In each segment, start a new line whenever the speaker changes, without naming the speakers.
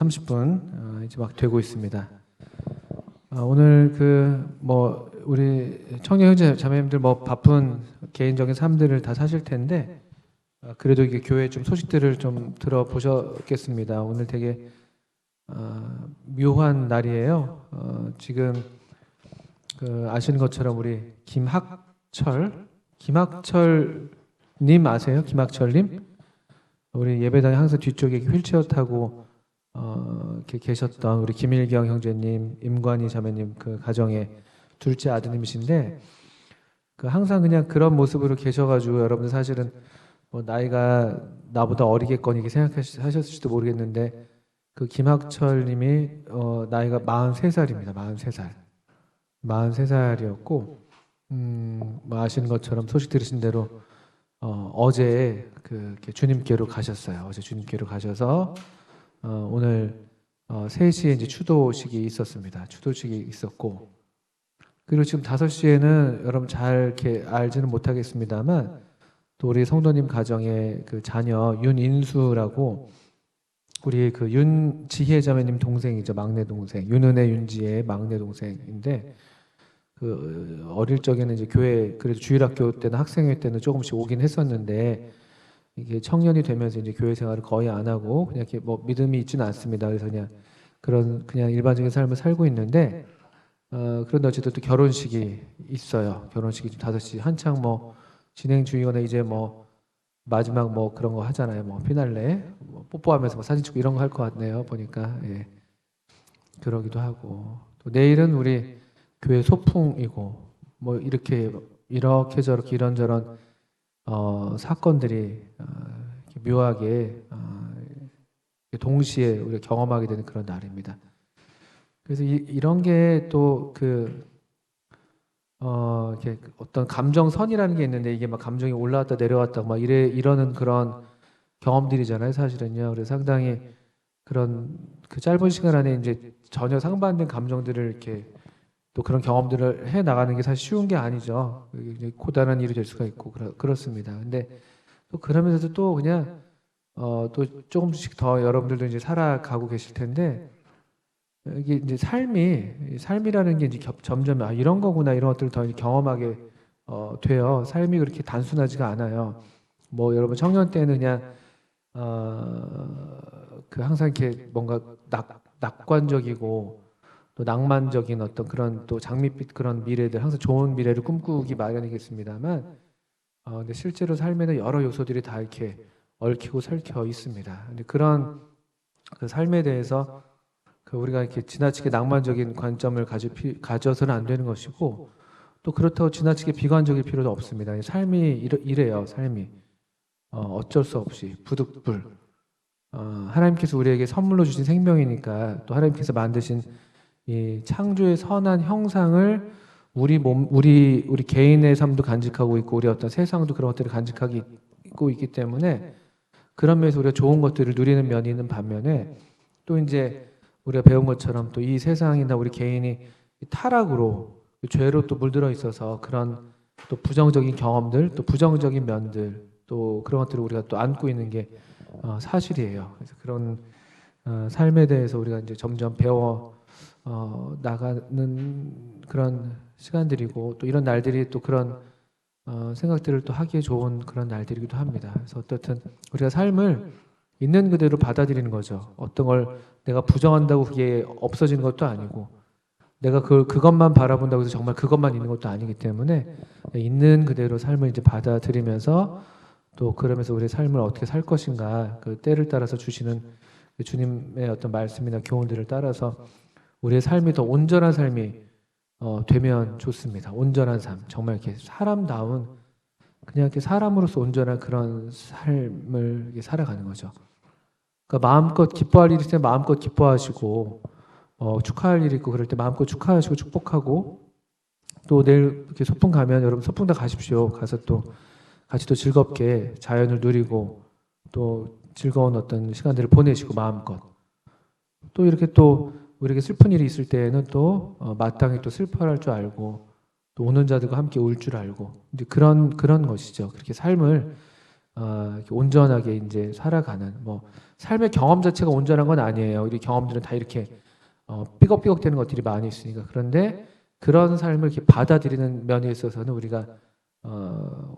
30분 이제 막 되고 있습니다. 오늘 우리 청년 형제 자매님들 바쁜 개인적인 삶들을 다 사실 텐데 그래도 이게 교회 좀 소식들을 좀 들어보셨겠습니다. 오늘 되게 묘한 날이에요. 지금 아시는 것처럼 우리 김학철님 아세요? 김학철님? 우리 예배당에 항상 뒤쪽에 휠체어 타고 이렇게 계셨던 우리 김일경 형제님, 임관희 자매님 그 가정의 둘째 아드님이신데 항상 그냥 그런 모습으로 계셔가지고 여러분들 사실은 나이가 나보다 어리겠거니 이렇게 생각하셨을지도 모르겠는데 그 김학철님이 나이가 43살입니다. 43살. 43살이었고 아시는 것처럼 소식 들으신 대로 어제 주님께로 가셨어요. 어제 주님께로 가셔서 오늘 3시에 이제 추도식이 있었습니다. 추도식이 있었고 그리고 지금 5시에는 여러분 잘 이렇게 알지는 못하겠습니다만 또 우리 성도님 가정의 그 자녀 윤인수라고 우리 그 윤지혜 자매님 동생이죠. 막내 동생. 윤은혜 윤지혜 막내 동생인데 어릴 적에는 이제 교회 그래도 주일학교 때나 학생회 때는 조금씩 오긴 했었는데 이게 청년이 되면서 이제 교회 생활을 거의 안 하고 그냥 이렇게 믿음이 있지는 않습니다. 그래서 그냥 일반적인 삶을 살고 있는데 그런데 어쨌든 또 결혼식이 있어요. 결혼식이 5시 한창 진행 중이거나 이제 마지막 그런 거 하잖아요. 피날레 뽀뽀하면서 사진 찍고 이런 거 할 것 같네요. 보니까 예. 그러기도 하고 또 내일은 우리 교회 소풍이고 이렇게 저렇게 이런저런 사건들이 묘하게 동시에 우리가 경험하게 되는 그런 날입니다. 그래서 이런 게 또 이렇게 어떤 감정선이라는 게 있는데 이게 감정이 올라왔다 내려왔다 이러는 그런 경험들이잖아요, 사실은요. 그래서 상당히 그런 짧은 시간 안에 이제 전혀 상반된 감정들을 이렇게 또 그런 경험들을 해 나가는 게 사실 쉬운 게 아니죠. 고단한 일이 될 수가 있고 그렇습니다. 근데 또 그러면서도 또 그냥 또 조금씩 더 여러분들도 이제 살아가고 계실 텐데 이게 이제 삶이라는 게 이제 점점 이런 거구나 이런 것들을 더 경험하게 돼요. 삶이 그렇게 단순하지가 않아요. 여러분 청년 때는 그냥 항상 이렇게 뭔가 낙관적이고 또 낭만적인 어떤 그런 또 장밋빛 그런 미래들 항상 좋은 미래를 꿈꾸기 마련이겠습니다만 근데 실제로 삶에는 여러 요소들이 다 이렇게 얽히고 설켜 있습니다. 근데 그런 삶에 대해서 우리가 이렇게 지나치게 낭만적인 관점을 가져서는 안 되는 것이고 또 그렇다고 지나치게 비관적일 필요도 없습니다. 삶이 이래요. 삶이 어쩔 수 없이 부득불 하나님께서 우리에게 선물로 주신 생명이니까 또 하나님께서 만드신 이 창조의 선한 형상을 우리 개인의 삶도 간직하고 있고 우리 어떤 세상도 그런 것들을 간직하고 있기 때문에 그런 면에서 우리가 좋은 것들을 누리는 면이 있는 반면에 또 이제 우리가 배운 것처럼 또 이 세상이나 우리 개인이 타락으로 죄로 또 물들어 있어서 그런 또 부정적인 경험들 또 부정적인 면들 또 그런 것들을 우리가 또 안고 있는 게 사실이에요. 그래서 그런 삶에 대해서 우리가 이제 점점 배워 나가는 그런 시간들이고 또 이런 날들이 또 그런 생각들을 또 하기에 좋은 그런 날들이기도 합니다. 그래서 어떻든 우리가 삶을 있는 그대로 받아들이는 거죠. 어떤 걸 내가 부정한다고 그게 없어지는 것도 아니고 내가 그것만 바라본다고 해서 정말 그것만 있는 것도 아니기 때문에 있는 그대로 삶을 이제 받아들이면서 또 그러면서 우리의 삶을 어떻게 살 것인가 그 때를 따라서 주시는 주님의 어떤 말씀이나 교훈들을 따라서 우리의 삶이 더 온전한 삶이 되면 좋습니다. 온전한 삶, 정말 이렇게 사람다운 그냥 이렇게 사람으로서 온전한 그런 삶을 이렇게 살아가는 거죠. 그러니까 마음껏 기뻐할 일이 있을 때 마음껏 기뻐하시고 축하할 일이 있고 그럴 때 마음껏 축하하시고 축복하고 또 내일 이렇게 소풍 가면 여러분 소풍 다 가십시오. 가서 또 같이 또 즐겁게 자연을 누리고 또 즐거운 어떤 시간들을 보내시고 마음껏 또 이렇게 또 우리에게 슬픈 일이 있을 때에는 또 마땅히 또 슬퍼할 줄 알고 또 오는 자들과 함께 울 줄 알고 이제 그런 것이죠. 그렇게 삶을 이렇게 온전하게 이제 살아가는 뭐 삶의 경험 자체가 온전한 건 아니에요. 우리 경험들은 다 이렇게 삐걱삐걱 되는 것들이 많이 있으니까. 그런데 그런 삶을 이렇게 받아들이는 면에 있어서는 우리가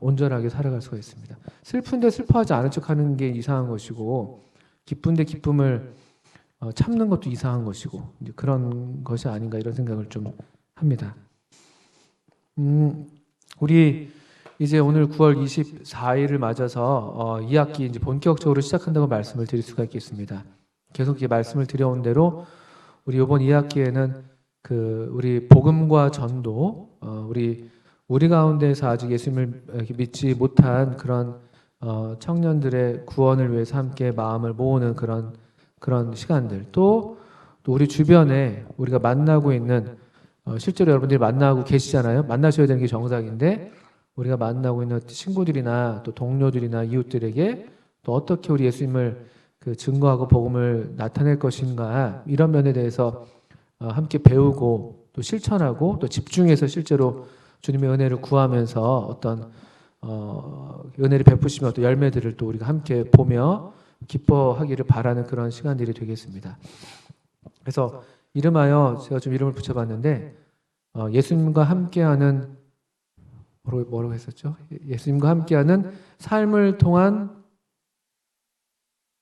온전하게 살아갈 수가 있습니다. 슬픈데 슬퍼하지 않은 척하는 게 이상한 것이고, 기쁜데 기쁨을 참는 것도 이상한 것이고, 이제 그런 것이 아닌가 이런 생각을 좀 합니다. 우리 이제 오늘 9월 24일을 맞아서 2학기 이제 본격적으로 시작한다고 말씀을 드릴 수가 있겠습니다. 계속 이제 말씀을 드려온 대로 우리 이번 2학기에는 우리 복음과 전도, 우리 가운데서 아직 예수님을 믿지 못한 그런 청년들의 구원을 위해서 함께 마음을 모으는 그런 시간들, 또 우리 주변에 우리가 만나고 있는 실제로 여러분들이 만나고 계시잖아요. 만나셔야 되는 게 정상인데 우리가 만나고 있는 친구들이나 또 동료들이나 이웃들에게 또 어떻게 우리 예수님을 증거하고 복음을 나타낼 것인가, 이런 면에 대해서 함께 배우고 또 실천하고 또 집중해서 실제로 주님의 은혜를 구하면서 어떤 은혜를 베푸시며 또 열매들을 또 우리가 함께 보며 기뻐하기를 바라는 그런 시간들이 되겠습니다. 그래서 이름하여 제가 좀 이름을 붙여봤는데 예수님과 함께하는, 뭐라고 했었죠? 예수님과 함께하는 삶을 통한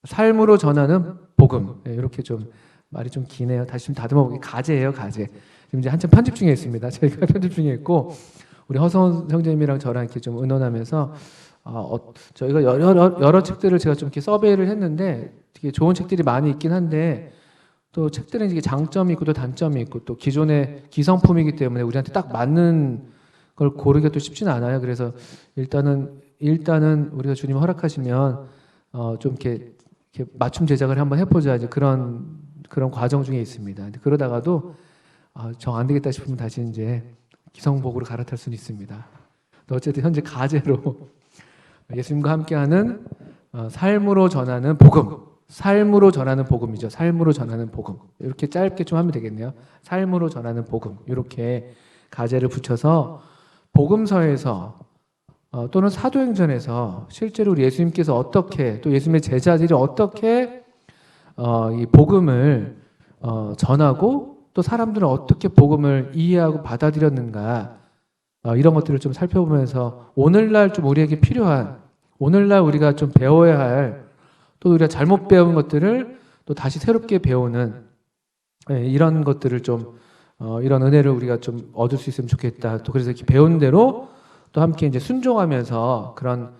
삶으로 전하는 복음. 이렇게 좀 말이 좀 기네요. 다시 좀 다듬어보기. 가제예요, 가제. 지금 이제 한참 편집 중에 있습니다. 저희가 편집 중에 있고 우리 허성원 형제님이랑 저랑 이렇게 좀 의논하면서 저희가 여러 책들을 제가 좀 이렇게 서베이를 했는데 되게 좋은 책들이 많이 있긴 한데 또 책들은 이게 장점이 있고 또 단점이 있고 또 기존의 기성품이기 때문에 우리한테 딱 맞는 걸 고르기가 또 쉽지는 않아요. 그래서 일단은 우리가 주님 허락하시면 좀 이렇게 맞춤 제작을 한번 해보자, 이제 그런 과정 중에 있습니다. 근데 그러다가도 정 안 되겠다 싶으면 다시 이제 기성복으로 갈아탈 수는 있습니다. 어쨌든 현재 가제로 예수님과 함께하는 삶으로 전하는 복음, 삶으로 전하는 복음이죠. 삶으로 전하는 복음. 이렇게 짧게 좀 하면 되겠네요. 삶으로 전하는 복음. 이렇게 가제를 붙여서 복음서에서 또는 사도행전에서 실제로 우리 예수님께서 어떻게, 또 예수님의 제자들이 어떻게 이 복음을 전하고 또 사람들은 어떻게 복음을 이해하고 받아들였는가, 이런 것들을 좀 살펴보면서 오늘날 좀 우리에게 필요한, 오늘날 우리가 좀 배워야 할, 또 우리가 잘못 배운 것들을 또 다시 새롭게 배우는 이런 것들을 좀 이런 은혜를 우리가 좀 얻을 수 있으면 좋겠다. 또 그래서 이렇게 배운 대로 또 함께 이제 순종하면서 그런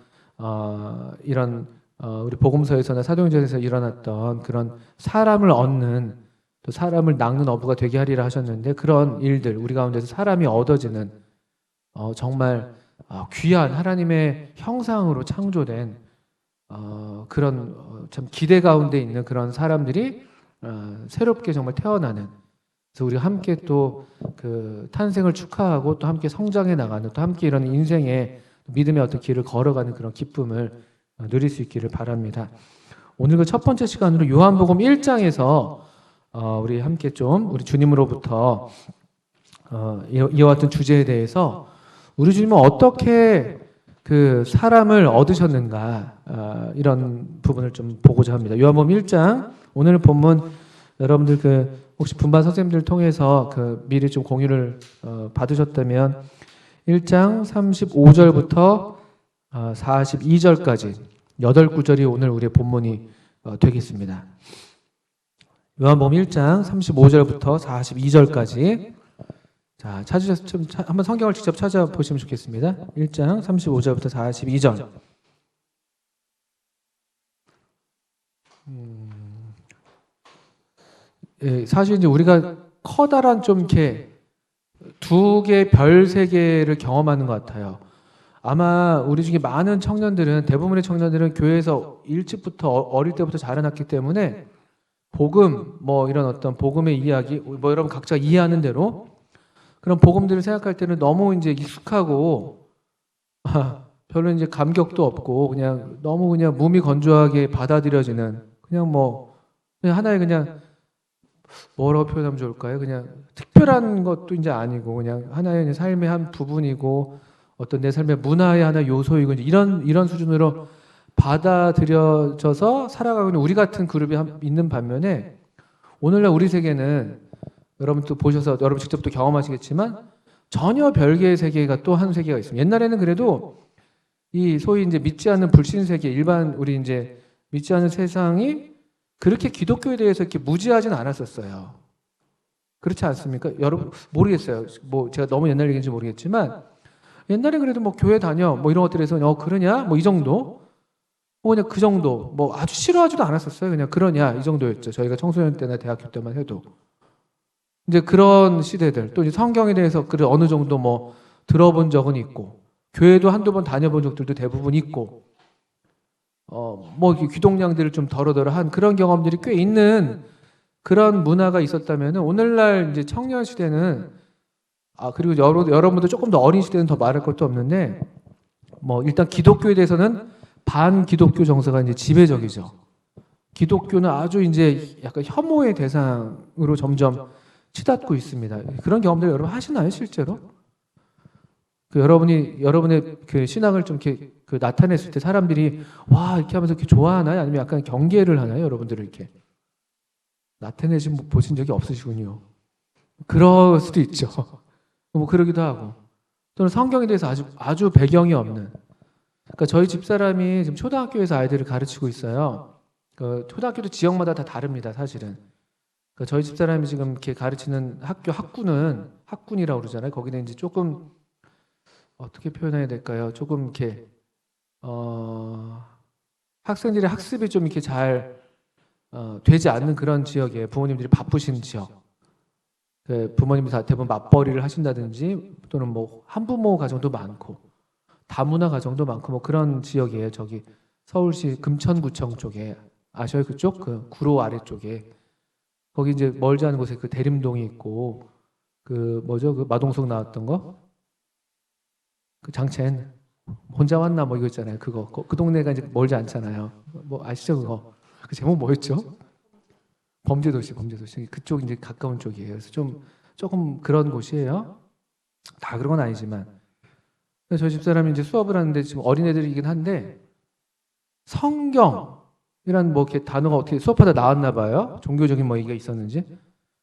이런 우리 복음서에서나 사도행전에서 일어났던 그런 사람을 얻는, 또 사람을 낚는 어부가 되게 하리라 하셨는데, 그런 일들, 우리 가운데서 사람이 얻어지는 정말 귀한 하나님의 형상으로 창조된 그런 참 기대 가운데 있는 그런 사람들이 새롭게 정말 태어나는, 그래서 우리가 함께 또 그 탄생을 축하하고 또 함께 성장해 나가는, 또 함께 이런 인생의 믿음의 어떤 길을 걸어가는 그런 기쁨을 누릴 수 있기를 바랍니다. 오늘 그 첫 번째 시간으로 요한복음 1장에서 우리 함께 좀 우리 주님으로부터 이어왔던 주제에 대해서 우리 주님은 어떻게 그 사람을 얻으셨는가, 이런 부분을 좀 보고자 합니다. 요한복음 1장, 오늘 본문 여러분들 혹시 분반 선생님들 통해서 미리 좀 공유를 받으셨다면 1장 35절부터 42절까지 8구절이 오늘 우리의 본문이 되겠습니다. 요한복음 1장 35절부터 42절까지. 자, 찾으셨으면 한번 성경을 직접 찾아보시면 좋겠습니다. 1장 35절부터 42절. 사실 이제 우리가 커다란 좀 이렇게 두 개, 별 세 개를 경험하는 것 같아요. 아마 우리 중에 많은 청년들은, 대부분의 청년들은 교회에서 일찍부터 어릴 때부터 자라났기 때문에 복음, 뭐 이런 어떤 복음의 이야기, 뭐 여러분 각자 이해하는 대로 그런 복음들을 생각할 때는 너무 이제 익숙하고 별로 이제 감격도 없고 그냥 너무 그냥 무미건조하게 받아들여지는, 그냥 하나의 그냥 뭐라고 표현하면 좋을까요? 그냥 특별한 것도 이제 아니고 그냥 하나의 삶의 한 부분이고 어떤 내 삶의 문화의 하나 요소이고 이제 이런 수준으로 받아들여져서 살아가고 있는 우리 같은 그룹이 있는 반면에 오늘날 우리 세계는 여러분 또 보셔서 여러분 직접 또 경험하시겠지만 전혀 별개의 세계가 또 한 세계가 있습니다. 옛날에는 그래도 이 소위 이제 믿지 않는 불신 세계, 일반 우리 이제 믿지 않는 세상이 그렇게 기독교에 대해서 이렇게 무지하진 않았었어요. 그렇지 않습니까? 여러분 모르겠어요. 뭐 제가 너무 옛날 얘기인지 모르겠지만 옛날에 그래도 뭐 교회 다녀 뭐 이런 것들에서 그러냐 뭐 이 정도 그냥 그 정도 뭐 아주 싫어하지도 않았었어요. 그냥 그러냐 이 정도였죠. 저희가 청소년 때나 대학교 때만 해도 이제 그런 시대들 또 이제 성경에 대해서 그 어느 정도 뭐 들어본 적은 있고 교회도 한두 번 다녀본 적들도 대부분 있고 뭐 귀동냥들을 좀 덜어덜어한 그런 경험들이 꽤 있는 그런 문화가 있었다면 오늘날 이제 청년 시대는 그리고 여러분도 조금 더 어린 시대는 더 말할 것도 없는데 뭐 일단 기독교에 대해서는 반기독교 정서가 이제 지배적이죠. 기독교는 아주 이제 약간 혐오의 대상으로 점점 치닫고 있습니다. 그런 경험들 여러분 하시나요, 실제로? 여러분의 그 신앙을 좀 이렇게 나타냈을 때 사람들이 와 이렇게 하면서 이렇게 좋아하나요? 아니면 약간 경계를 하나요, 여러분들을 이렇게 보신 적이 없으시군요. 그럴 수도 있죠. 뭐 그러기도 하고 또는 성경에 대해서 아주 배경이 없는. 그러니까 저희 집사람이 지금 초등학교에서 아이들을 가르치고 있어요. 그 초등학교도 지역마다 다 다릅니다, 사실은. 그러니까 저희 집사람이 지금 이렇게 가르치는 학군이라고 그러잖아요. 거기는 이제 조금 어떻게 표현해야 될까요? 조금 이렇게 학생들의 학습이 좀 이렇게 잘 되지 않는 그런 지역이에요. 부모님들이 바쁘신 지역. 그 부모님이 다 대부분 맞벌이를 하신다든지 또는 뭐 한부모 가정도 많고 다문화 가정도 많고 뭐 그런 지역이에요. 저기 서울시 금천구청 쪽에 아셔요? 그쪽 그 구로 아래쪽에 거기 이제 멀지 않은 곳에 그 대림동이 있고 그 뭐죠? 그 마동석 나왔던 거? 그 장첸 혼자 왔나 뭐 이거 있잖아요. 그거 그 동네가 이제 멀지 않잖아요. 뭐 아시죠 그거? 그 제목 뭐였죠? 범죄도시 그쪽 이제 가까운 쪽이에요. 그래서 조금 그런 곳이에요. 다 그런 건 아니지만 저희 집사람이 이제 수업을 하는데 지금 어린애들이긴 한데 성경이란 뭐 이렇게 단어가 어떻게 수업하다 나왔나 봐요. 종교적인 뭐 얘기가 있었는지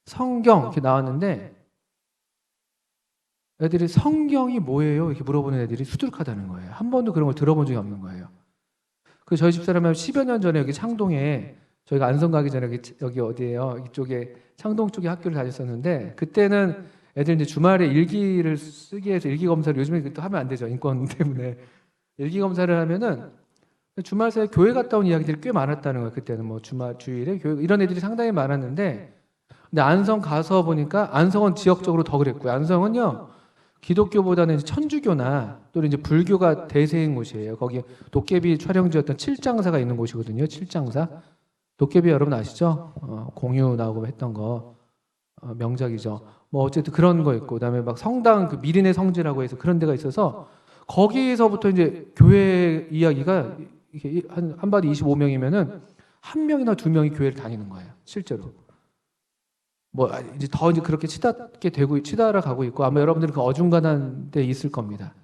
성경 이렇게 나왔는데 애들이 성경이 뭐예요? 이렇게 물어보는 애들이 수두룩하다는 거예요. 한 번도 그런 걸 들어본 적이 없는 거예요. 그 저희 집사람이 10여 년 전에 여기 창동에 저희가 안성 가기 전에 여기 어디예요? 이쪽에 창동 쪽에 학교를 다녔었는데 그때는 애들 이제 주말에 일기를 쓰기 위해서 일기 검사를 요즘에 또 하면 안 되죠. 인권 때문에. 일기 검사를 하면은 주말 사이에 교회 갔다 온 이야기들이 꽤 많았다는 거예요. 그때는 뭐 주일에 교회 이런 애들이 상당히 많았는데 근데 안성 가서 보니까 안성은 지역적으로 더 그랬고요. 안성은요. 기독교보다는 이제 천주교나 또는 이제 불교가 대세인 곳이에요. 거기 도깨비 촬영지였던 칠장사가 있는 곳이거든요. 칠장사. 도깨비 여러분 아시죠? 공유 나오고 했던 거 명작이죠. 뭐 어쨌든 그런 거 있고 그다음에 막 성당 그 미린의 성지라고 해서 그런 데가 있어서 거기서부터 이제 교회 이야기가 이게 한 바디 25명이면은 한 명이나 두 명이 교회를 다니는 거예요. 실제로. 뭐 이제 더 이제 그렇게 치달아 가고 있고 아마 여러분들은 그 어중간한 데 있을 겁니다.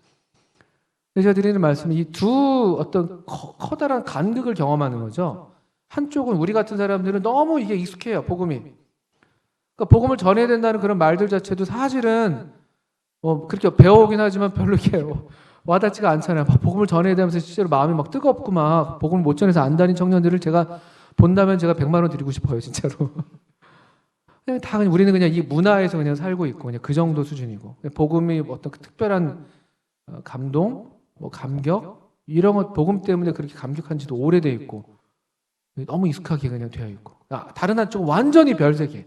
제가 드리는 말씀은 이 두 어떤 커다란 간극을 경험하는 거죠. 한쪽은 우리 같은 사람들은 너무 이게 익숙해요. 복음이. 그러니까 복음을 전해야 된다는 그런 말들 자체도 사실은 뭐 그렇게 배워오긴 하지만 별로 이렇게 와닿지가 않잖아요. 막 복음을 전해야 되면서 실제로 마음이 막 뜨겁고 막 복음을 못 전해서 안 다닌 청년들을 제가 본다면 제가 100만 원 드리고 싶어요. 진짜로. 그냥 다 우리는 그냥 이 문화에서 그냥 살고 있고 그냥 그 정도 수준이고 복음이 어떤 그 특별한 감동, 뭐 감격 이런 것 복음 때문에 그렇게 감격한 지도 오래돼 있고 너무 익숙하게 그냥 되어 있고 다른 한쪽은 완전히 별 세계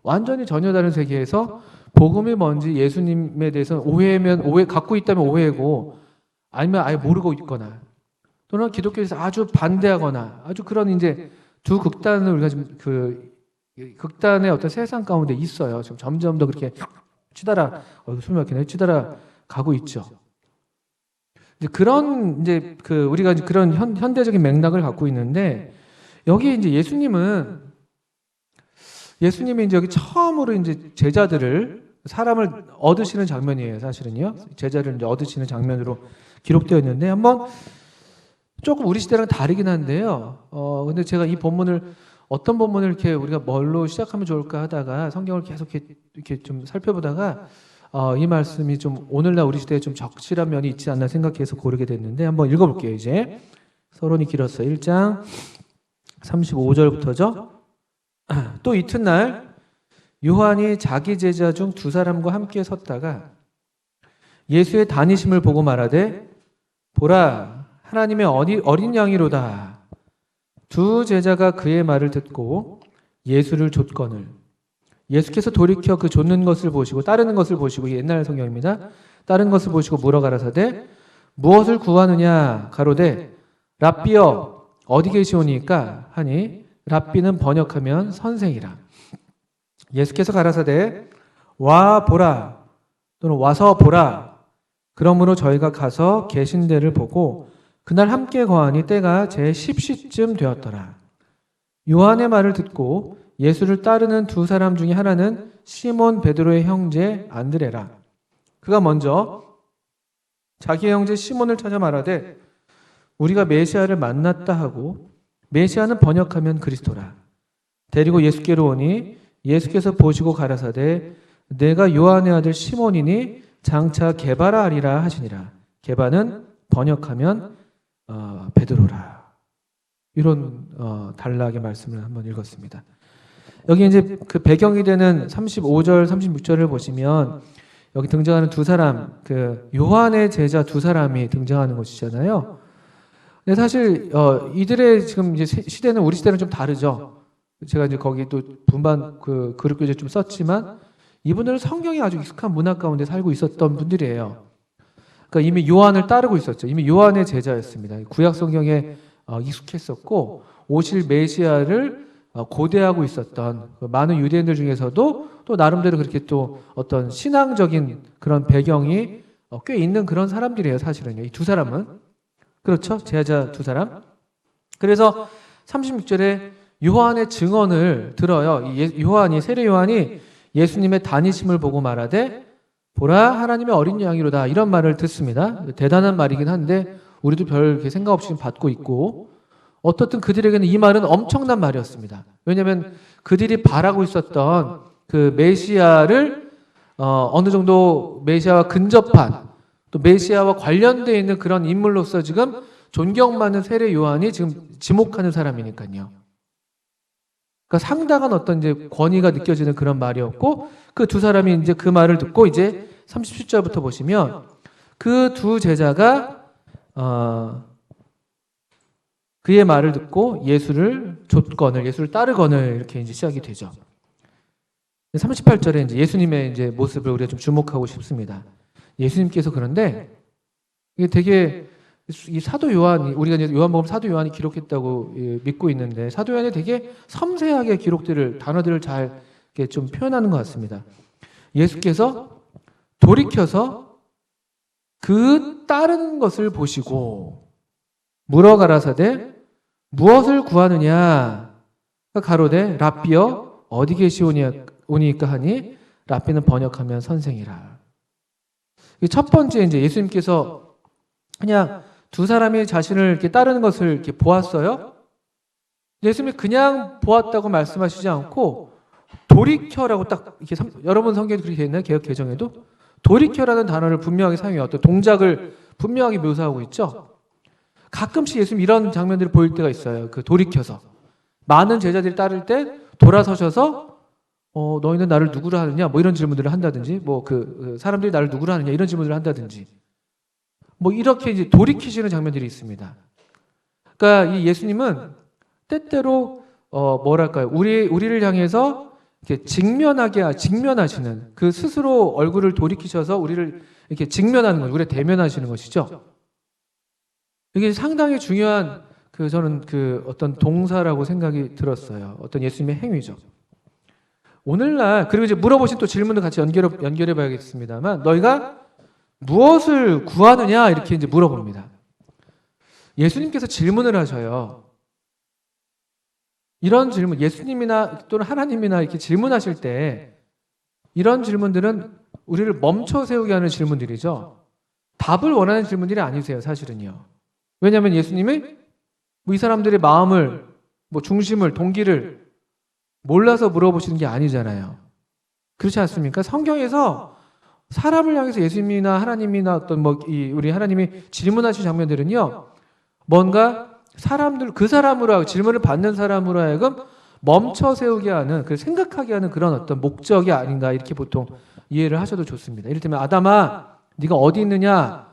완전히 전혀 다른 세계에서 복음이 뭔지 예수님에 대해서 오해 갖고 있다면 오해고 아니면 아예 모르고 있거나 또는 기독교에서 아주 반대하거나 아주 그런 이제 두 극단을 우리가 지금 그 극단의 어떤 세상 가운데 있어요. 지금 점점 더 그렇게 치달아 숨이 막히네 치달아 가고 있죠. 이제 그런 이제 그 우리가 이제 그런 현대적인 맥락을 갖고 있는데 여기 이제 예수님이 이제 여기 처음으로 이제 사람을 얻으시는 장면이에요. 사실은요. 제자를 이제 얻으시는 장면으로 기록되어 있는데 한번 조금 우리 시대랑 다르긴 한데요. 근데 제가 이 본문을 어떤 본문을 이렇게 우리가 뭘로 시작하면 좋을까 하다가 성경을 계속 이렇게 좀 살펴보다가 이 말씀이 좀 오늘날 우리 시대에 좀 적실한 면이 있지 않나 생각해서 고르게 됐는데 한번 읽어볼게요. 이제 서론이 길었어요. 1장 35절부터죠. 또 이튿날 요한이 자기 제자 중 두 사람과 함께 섰다가 예수의 다니심을 보고 말하되 보라 하나님의 어린 양이로다. 두 제자가 그의 말을 듣고 예수를 좇거늘 예수께서 돌이켜 그 좇는 것을 보시고 따르는 것을 보시고 옛날 성경입니다. 따른 것을 보시고 물어 가라사대 무엇을 구하느냐 가로되 랍비여 어디 계시오니까 하니 랍비는 번역하면 선생이라. 예수께서 가라사대 와 보라 또는 와서 보라. 그러므로 저희가 가서 계신 데를 보고 그날 함께 거하니 때가 제 10시쯤 되었더라. 요한의 말을 듣고 예수를 따르는 두 사람 중에 하나는 시몬 베드로의 형제 안드레라. 그가 먼저 자기의 형제 시몬을 찾아 말하되 우리가 메시아를 만났다 하고 메시아는 번역하면 그리스도라. 데리고 예수께로 오니 예수께서 보시고 가라사대 내가 요한의 아들 시몬이니 장차 게바라 하리라 하시니라. 게바는 번역하면 베드로라. 이런 단락의 말씀을 한번 읽었습니다. 여기 이제 그 배경이 되는 35절, 36절을 보시면 여기 등장하는 두 사람, 그 요한의 제자 두 사람이 등장하는 것이잖아요. 근데 사실 이들의 지금 이제 시대는 우리 시대는 좀 다르죠. 제가 이제 거기 또 분반 그 그룹 교재 좀 썼지만 이분들은 성경이 아주 익숙한 문화 가운데 살고 있었던 분들이에요. 그러니까 이미 요한을 따르고 있었죠. 이미 요한의 제자였습니다. 구약 성경에 익숙했었고 오실 메시아를 고대하고 있었던 많은 유대인들 중에서도 또 나름대로 그렇게 또 어떤 신앙적인 그런 배경이 꽤 있는 그런 사람들이에요. 사실은요. 이 두 사람은 그렇죠. 제자 두 사람. 그래서 36절에 요한의 증언을 들어요. 요한이 세례 요한이 예수님의 다니심을 보고 말하되 보라 하나님의 어린 양이로다 이런 말을 듣습니다. 대단한 말이긴 한데 우리도 별 생각 없이 받고 있고 어떻든 그들에게는 이 말은 엄청난 말이었습니다. 왜냐하면 그들이 바라고 있었던 그 메시아를 어느 정도 메시아와 근접한 또 메시아와 관련되어 있는 그런 인물로서 지금 존경받는 세례 요한이 지금 지목하는 사람이니까요. 그러니까 상당한 어떤 이제 권위가 느껴지는 그런 말이었고 그 두 사람이 이제 그 말을 듣고 이제 37절부터 보시면 그 두 제자가 그의 말을 듣고 예수를 좇거늘 예수를 따르거늘 이렇게 이제 시작이 되죠. 38절에 이제 예수님의 이제 모습을 우리가 좀 주목하고 싶습니다. 예수님께서 그런데 이게 되게 이 사도 요한이 우리가 이제 요한복음 사도 요한이 기록했다고 믿고 있는데 사도 요한이 되게 섬세하게 기록들을 단어들을 잘 이렇게 좀 표현하는 것 같습니다. 예수께서 돌이켜서 그 따르는 것을 보시고 물어 가라사대 무엇을 구하느냐 가로되 랍비여 어디 계시오니까 하니 랍비는 번역하면 선생이라. 첫 번째 이제 예수님께서 그냥 두 사람이 자신을 이렇게 따르는 것을 이렇게 보았어요. 예수님이 그냥 보았다고 말씀하시지 않고 돌이켜라고 딱 이렇게 여러분 성경에 그렇게 되어 있나요? 개역 개정에도 돌이켜라는 단어를 분명하게 사용해요. 어떤 동작을 분명하게 묘사하고 있죠. 가끔씩 예수님 이런 장면들을 보일 때가 있어요. 그 돌이켜서 많은 제자들이 따를 때 돌아서셔서 너희는 나를 누구로 하느냐? 뭐 이런 질문들을 한다든지, 뭐 그 사람들이 나를 누구로 하느냐? 이런 질문들을 한다든지, 뭐 이렇게 이제 돌이키시는 장면들이 있습니다. 그러니까 이 예수님은 때때로 뭐랄까요? 우리를 향해서 이렇게 직면하시는 그 스스로 얼굴을 돌이키셔서 우리를 이렇게 직면하는 것, 우리를 대면하시는 것이죠. 이게 상당히 중요한 저는 어떤 동사라고 생각이 들었어요. 어떤 예수님의 행위죠. 오늘날 그리고 이제 물어보신 또 질문을 같이 연결해 봐야겠습니다만 너희가 무엇을 구하느냐 이렇게 이제 물어봅니다. 예수님께서 질문을 하셔요. 이런 질문 예수님이나 또는 하나님이나 이렇게 질문하실 때 이런 질문들은 우리를 멈춰 세우게 하는 질문들이죠. 답을 원하는 질문들이 아니세요, 사실은요. 왜냐하면 예수님이 뭐 이 사람들의 마음을, 뭐 중심을, 동기를 몰라서 물어보시는 게 아니잖아요. 그렇지 않습니까? 성경에서 사람을 향해서 예수님이나 하나님이나 어떤 우리 하나님이 질문하신 장면들은요, 뭔가 사람들, 그 사람으로 하여금, 질문을 받는 사람으로 하여금 멈춰 세우게 하는, 그 생각하게 하는 그런 어떤 목적이 아닌가, 이렇게 보통 이해를 하셔도 좋습니다. 이를테면 아담아, 네가 어디 있느냐?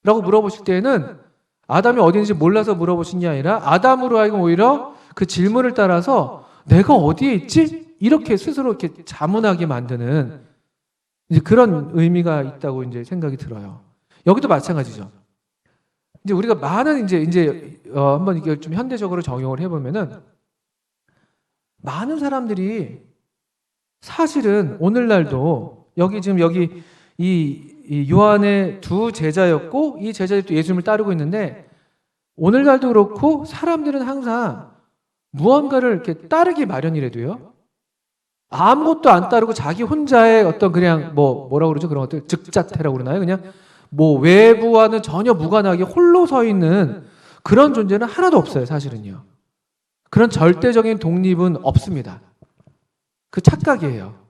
라고 물어보실 때에는 아담이 어디 있는지 몰라서 물어보신 게 아니라 아담으로 하여금 오히려 그 질문을 따라서 내가 어디에 있지? 이렇게 스스로 이렇게 자문하게 만드는 이제 그런 의미가 있다고 이제 생각이 들어요. 여기도 마찬가지죠. 이제 우리가 많은 한번 이게 좀 현대적으로 적용을 해보면은 많은 사람들이 사실은 오늘날도 여기 이 요한의 두 제자였고 이 제자들이 또 예수님을 따르고 있는데 오늘날도 그렇고 사람들은 항상 무언가를 이렇게 따르기 마련이라도요. 아무것도 안 따르고 자기 혼자의 어떤 그냥 뭐라고 그러죠? 그런 것들 즉자태라고 그러나요? 그냥 뭐 외부와는 전혀 무관하게 홀로 서 있는 그런 존재는 하나도 없어요, 사실은요. 그런 절대적인 독립은 없습니다. 그 착각이에요.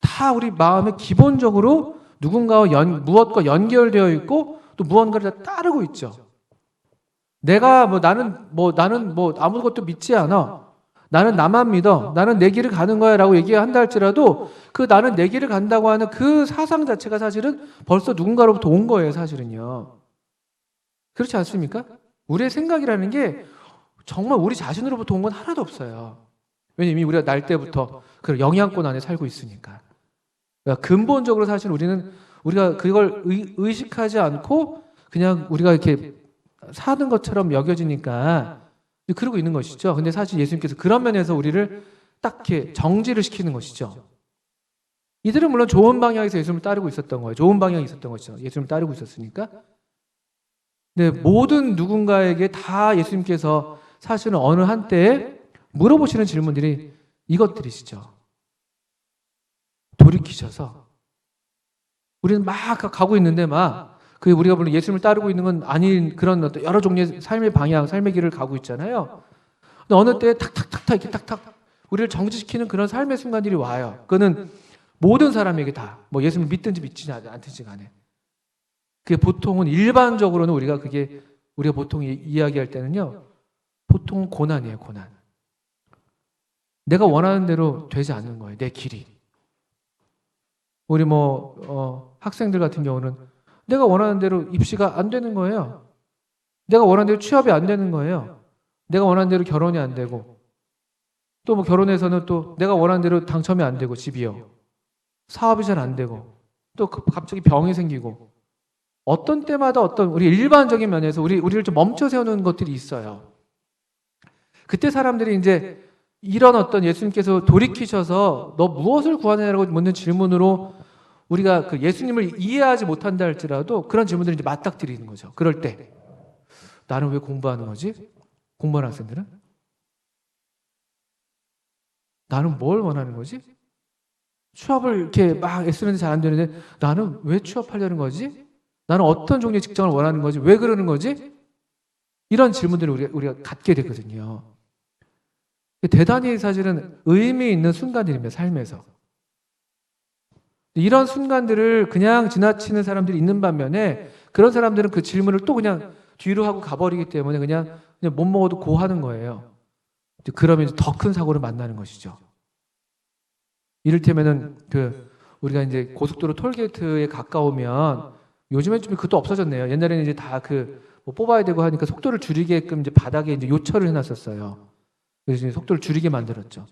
다 우리 마음에 기본적으로 누군가와 무엇과 연결되어 있고 또 무언가를 다 따르고 있죠. 내가 나는 아무것도 믿지 않아. 나는 나만 믿어. 나는 내 길을 가는 거야 라고 얘기한다 할지라도 그 나는 내 길을 간다고 하는 그 사상 자체가 사실은 벌써 누군가로부터 온 거예요, 사실은요. 그렇지 않습니까? 우리의 생각이라는 게 정말 우리 자신으로부터 온 건 하나도 없어요. 왜냐면 우리가 날 때부터 그 영향권 안에 살고 있으니까. 그러니까 근본적으로 사실 우리가 그걸 의식하지 않고 그냥 우리가 이렇게 사는 것처럼 여겨지니까 그러고 있는 것이죠. 근데 사실 예수님께서 그런 면에서 우리를 딱 이렇게 정지를 시키는 것이죠. 이들은 물론 좋은 방향에서 예수님을 따르고 있었던 거예요. 좋은 방향이 있었던 것이죠. 예수님을 따르고 있었으니까. 근데 모든 누군가에게 다 예수님께서 사실은 어느 한때에 물어보시는 질문들이 이것들이시죠. 돌이키셔서 우리는 막 가고 있는데 우리가 물론 예수님을 따르고 있는 건 아닌 그런 어떤 여러 종류의 삶의 방향, 삶의 길을 가고 있잖아요. 근데 어느 때에 탁탁탁탁 이렇게 탁탁 우리를 정지시키는 그런 삶의 순간들이 와요. 그거는 모든 사람에게 다 예수님을 믿든지 믿지 않든지 간에 그게 보통은 일반적으로는 우리가 보통 이야기할 때는요. 보통 고난이에요, 고난. 내가 원하는 대로 되지 않는 거예요, 내 길이. 우리 학생들 같은 경우는 내가 원하는 대로 입시가 안 되는 거예요. 내가 원하는 대로 취업이 안 되는 거예요. 내가 원하는 대로 결혼이 안 되고 또 결혼해서는 또 내가 원하는 대로 당첨이 안 되고 집이요. 사업이 잘 안 되고 또 갑자기 병이 생기고 어떤 때마다 어떤 우리 일반적인 면에서 우리를 좀 멈춰 세우는 것들이 있어요. 그때 사람들이 이제 이런 어떤 예수님께서 돌이키셔서 너 무엇을 구하느냐고 묻는 질문으로 우리가 그 예수님을 이해하지 못한다 할지라도 그런 질문들을 이제 맞닥뜨리는 거죠. 그럴 때 나는 왜 공부하는 거지? 공부하는 학생들은? 나는 뭘 원하는 거지? 취업을 이렇게 막 애쓰는데 잘 안 되는데 나는 왜 취업하려는 거지? 나는 어떤 종류의 직장을 원하는 거지? 왜 그러는 거지? 이런 질문들을 우리가 갖게 되거든요. 대단히 사실은 의미 있는 순간들입니다. 삶에서. 이런 순간들을 그냥 지나치는 사람들이 있는 반면에 그런 사람들은 그 질문을 또 그냥 뒤로 하고 가버리기 때문에 그냥 못 먹어도 고하는 거예요. 그러면 더 큰 사고를 만나는 것이죠. 이를테면은 우리가 이제 고속도로 톨게이트에 가까우면 요즘엔 좀 그것도 없어졌네요. 옛날에는 이제 다 뽑아야 되고 하니까 속도를 줄이게끔 이제 바닥에 이제 요철을 해놨었어요. 그래서 이제 속도를 줄이게 만들었죠.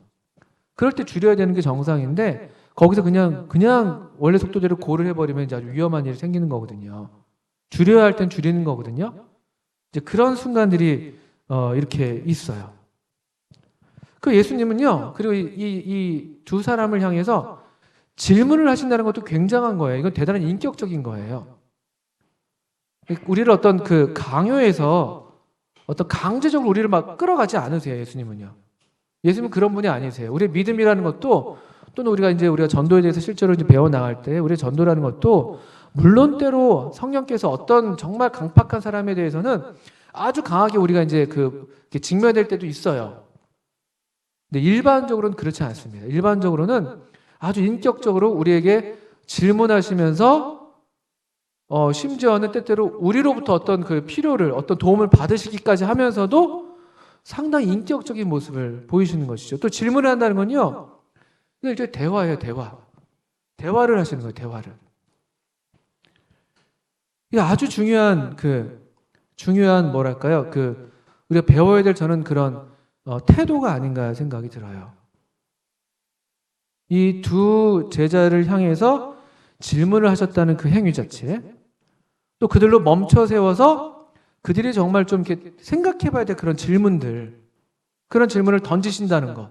그럴 때 줄여야 되는 게 정상인데 거기서 그냥 원래 속도대로 고를 해버리면 이제 아주 위험한 일이 생기는 거거든요. 줄여야 할 땐 줄이는 거거든요. 이제 그런 순간들이 이렇게 있어요. 그 예수님은요, 그리고 이 두 사람을 향해서 질문을 하신다는 것도 굉장한 거예요. 이건 대단한 인격적인 거예요. 우리를 어떤 강요에서 어떤 강제적으로 우리를 막 끌어가지 않으세요, 예수님은요. 예수님은 그런 분이 아니세요. 우리의 믿음이라는 것도 또는 우리가 전도에 대해서 실제로 이제 배워 나갈 때 우리의 전도라는 것도 물론 때로 성령께서 어떤 정말 강팍한 사람에 대해서는 아주 강하게 우리가 이제 이렇게 직면될 때도 있어요. 근데 일반적으로는 그렇지 않습니다. 일반적으로는 아주 인격적으로 우리에게 질문하시면서 심지어는 때때로 우리로부터 어떤 그 필요를, 어떤 도움을 받으시기까지 하면서도 상당히 인격적인 모습을 보이시는 것이죠. 또 질문을 한다는 건요, 이게 대화예요, 대화. 대화를 하시는 거예요, 대화를. 이게 아주 중요한 뭐랄까요, 우리가 배워야 될 저는 그런 태도가 아닌가 생각이 들어요. 이 두 제자를 향해서 질문을 하셨다는 그 행위 자체, 또 그들로 멈춰 세워서 그들이 정말 좀 이렇게 생각해 봐야 될 그런 질문을 던지신다는 것.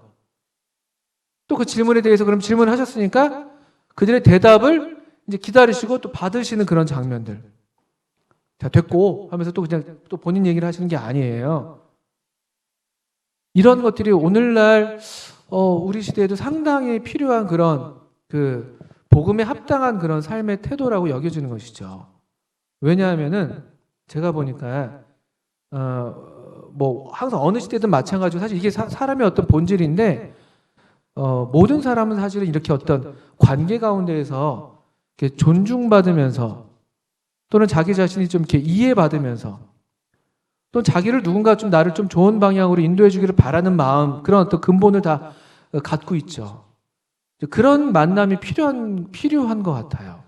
또 그 질문에 대해서 그럼 질문을 하셨으니까 그들의 대답을 이제 기다리시고 또 받으시는 그런 장면들. 자, 됐고 하면서 또 그냥 또 본인 얘기를 하시는 게 아니에요. 이런 것들이 오늘날 우리 시대에도 상당히 필요한 그런 복음에 합당한 그런 삶의 태도라고 여겨지는 것이죠. 왜냐하면은 제가 보니까 뭐 항상 어느 시대든 마찬가지고 사실 이게 사람의 어떤 본질인데 모든 사람은 사실은 이렇게 어떤 관계 가운데에서 이렇게 존중받으면서 또는 자기 자신이 좀 이렇게 이해받으면서 또는 자기를 누군가 좀 나를 좀 좋은 방향으로 인도해 주기를 바라는 마음, 그런 어떤 근본을 다 갖고 있죠. 그런 만남이 필요한 것 같아요.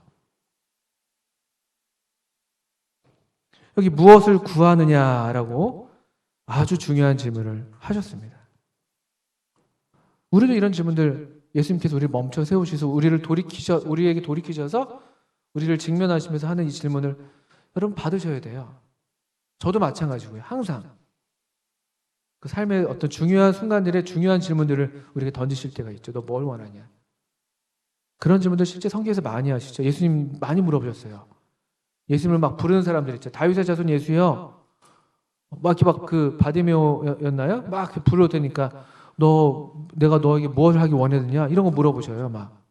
여기 무엇을 구하느냐라고 아주 중요한 질문을 하셨습니다. 우리도 이런 질문들 예수님께서 우리를 멈춰 세우셔서 우리에게 돌이키셔서 우리를 직면하시면서 하는 이 질문을 여러분 받으셔야 돼요. 저도 마찬가지고요. 항상 그 삶의 어떤 중요한 순간들의 중요한 질문들을 우리에게 던지실 때가 있죠. 너 뭘 원하냐? 그런 질문들 실제 성경에서 많이 하시죠. 예수님 많이 물어보셨어요. 예수님을 막 부르는 사람들 있죠. 다윗의 자손 예수요. 막 바디메오였나요? 막 불러대니까 내가 너에게 무엇을 하기 원했느냐? 이런 거 물어보셔요. 막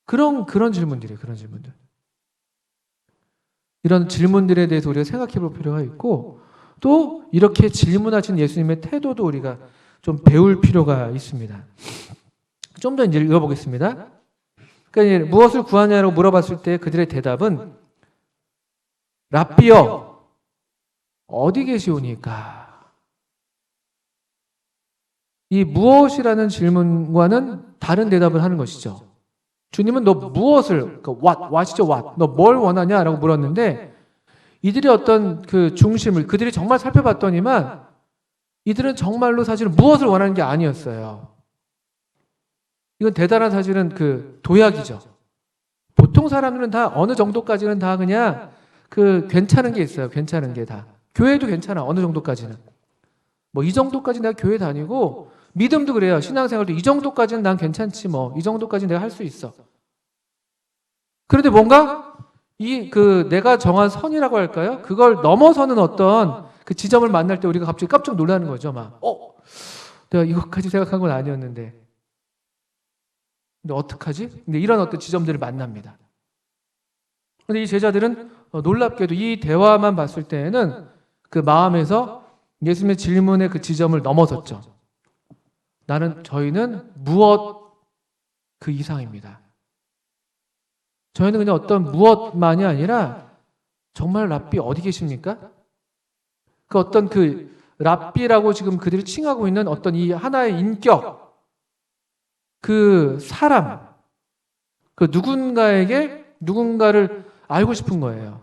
그런 질문들이에요. 그런 질문들. 이런 질문들에 대해서 우리가 생각해 볼 필요가 있고 또 이렇게 질문하신 예수님의 태도도 우리가 좀 배울 필요가 있습니다. 좀 더 이제 읽어보겠습니다. 그러니까 무엇을 구하냐고 물어봤을 때 그들의 대답은 랍비여 어디 계시오니까. 이 무엇이라는 질문과는 다른 대답을 하는 것이죠. 주님은 너 무엇을, what이죠, what. 너 뭘 원하냐라고 물었는데 이들의 어떤 그 중심을 그들이 정말 살펴봤더니만 이들은 정말로 사실은 무엇을 원하는 게 아니었어요. 이건 대단한 사실은 도약이죠. 보통 사람들은 다 어느 정도까지는 다 그냥 괜찮은 게 있어요. 괜찮은 게 다. 교회도 괜찮아. 어느 정도까지는. 뭐 이 정도까지 내가 교회 다니고 믿음도 그래요. 신앙생활도 이 정도까지는 난 괜찮지 뭐. 이 정도까지는 내가 할 수 있어. 그런데 뭔가 내가 정한 선이라고 할까요? 그걸 넘어서는 어떤 그 지점을 만날 때 우리가 갑자기 깜짝 놀라는 거죠. 막, 내가 이것까지 생각한 건 아니었는데. 근데 어떡하지? 근데 이런 어떤 지점들을 만납니다. 그런데 이 제자들은 놀랍게도 이 대화만 봤을 때에는 그 마음에서 예수님의 질문의 그 지점을 넘어섰죠. 저희는 무엇 그 이상입니다. 저희는 그냥 어떤 무엇만이 아니라 정말 랍비 어디 계십니까? 그 어떤 랍비라고 지금 그들이 칭하고 있는 어떤 이 하나의 인격, 그 사람, 누군가를 알고 싶은 거예요.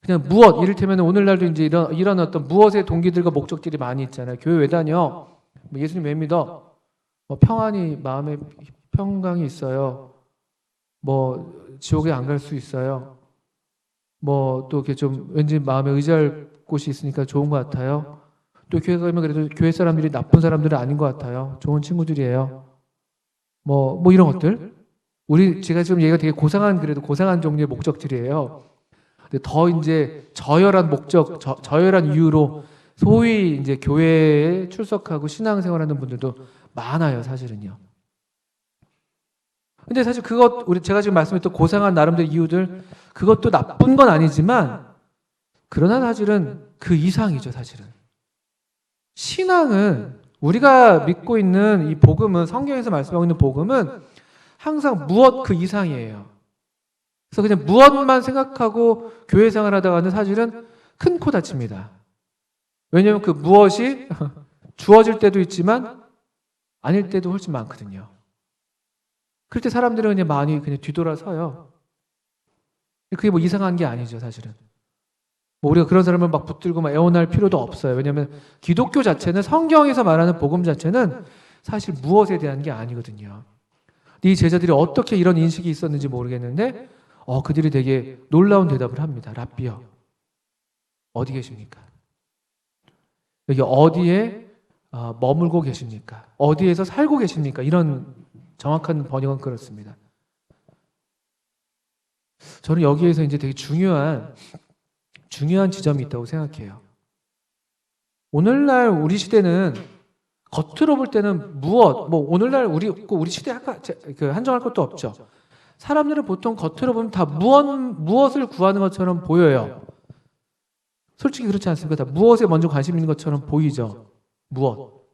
그냥 무엇, 이를테면 오늘날도 이제 이런 어떤 무엇의 동기들과 목적들이 많이 있잖아요. 교회 왜 다녀? 예수님 왜 믿어? 평안이, 마음에 평강이 있어요. 지옥에 안 갈 수 있어요. 또 이렇게 좀 왠지 마음에 의지할 곳이 있으니까 좋은 것 같아요. 또 교회 가면 그래도 교회 사람들이 나쁜 사람들은 아닌 것 같아요. 좋은 친구들이에요. 이런 것들. 제가 지금 얘기가 되게 고상한 종류의 목적들이에요. 근데 더 이제 저열한 목적, 저열한 이유로 소위 이제 교회에 출석하고 신앙생활하는 분들도 많아요, 사실은요. 근데 사실 제가 지금 말씀했던 고상한 나름대로 이유들, 그것도 나쁜 건 아니지만, 그러나 사실은 그 이상이죠, 사실은. 신앙은, 우리가 믿고 있는 이 복음은, 성경에서 말씀하고 있는 복음은 항상 무엇 그 이상이에요. 그래서 그냥 무엇만 생각하고 교회 생활 하다가는 사실은 큰 코 다칩니다. 왜냐하면 그 무엇이 주어질 때도 있지만 아닐 때도 훨씬 많거든요. 그럴 때 사람들은 그냥 많이 그냥 뒤돌아서요. 그게 뭐 이상한 게 아니죠, 사실은. 뭐 우리가 그런 사람을 막 붙들고 막 애원할 필요도 없어요. 왜냐하면 기독교 자체는, 성경에서 말하는 복음 자체는 사실 무엇에 대한 게 아니거든요. 이 제자들이 어떻게 이런 인식이 있었는지 모르겠는데 그들이 되게 놀라운 대답을 합니다. 랍비요, 어디 계십니까? 여기 어디에 머물고 계십니까? 어디에서 살고 계십니까? 이런 정확한 번역은 그렇습니다. 저는 여기에서 이제 되게 중요한 지점이 있다고 생각해요. 오늘날 우리 시대는 겉으로 볼 때는 오늘날 우리 시대 한정할 것도 없죠. 사람들은 보통 겉으로 보면 다 무엇을 구하는 것처럼 보여요. 솔직히 그렇지 않습니까? 다 무엇에 먼저 관심 있는 것처럼 보이죠. 무엇.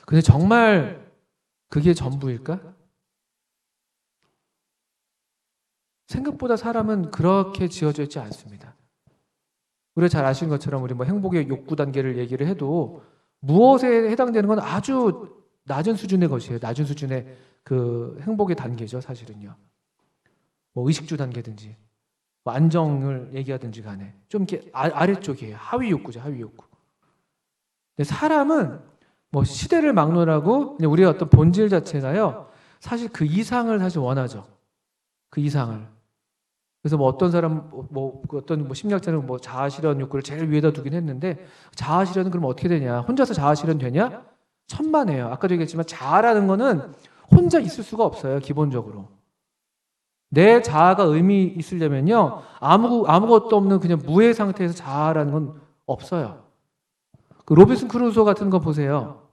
근데 정말 그게 전부일까? 생각보다 사람은 그렇게 지어져 있지 않습니다. 우리가 잘 아시는 것처럼 우리 뭐 행복의 욕구 단계를 얘기를 해도 무엇에 해당되는 건 아주 낮은 수준의 것이에요. 낮은 수준의 그 행복의 단계죠, 사실은요. 뭐 의식주 단계든지, 뭐 안정을 얘기하든지 간에 좀 이렇게 아래쪽이에요. 하위 욕구죠, 하위 욕구. 근데 사람은 뭐 시대를 막론하고 우리의 어떤 본질 자체가요, 사실 그 이상을 사실 원하죠. 그 이상을. 그래서 뭐 어떤 사람, 어떤 심리학자는 뭐 자아실현 욕구를 제일 위에다 두긴 했는데, 자아실현은 그럼 어떻게 되냐? 혼자서 자아실현 되냐? 천만에요. 아까도 얘기했지만 자아라는 거는 혼자 있을 수가 없어요, 기본적으로. 내 자아가 의미 있으려면요, 아무것도 없는 그냥 무의 상태에서 자아라는 건 없어요. 그 로빈슨 크루소 같은 거 보세요.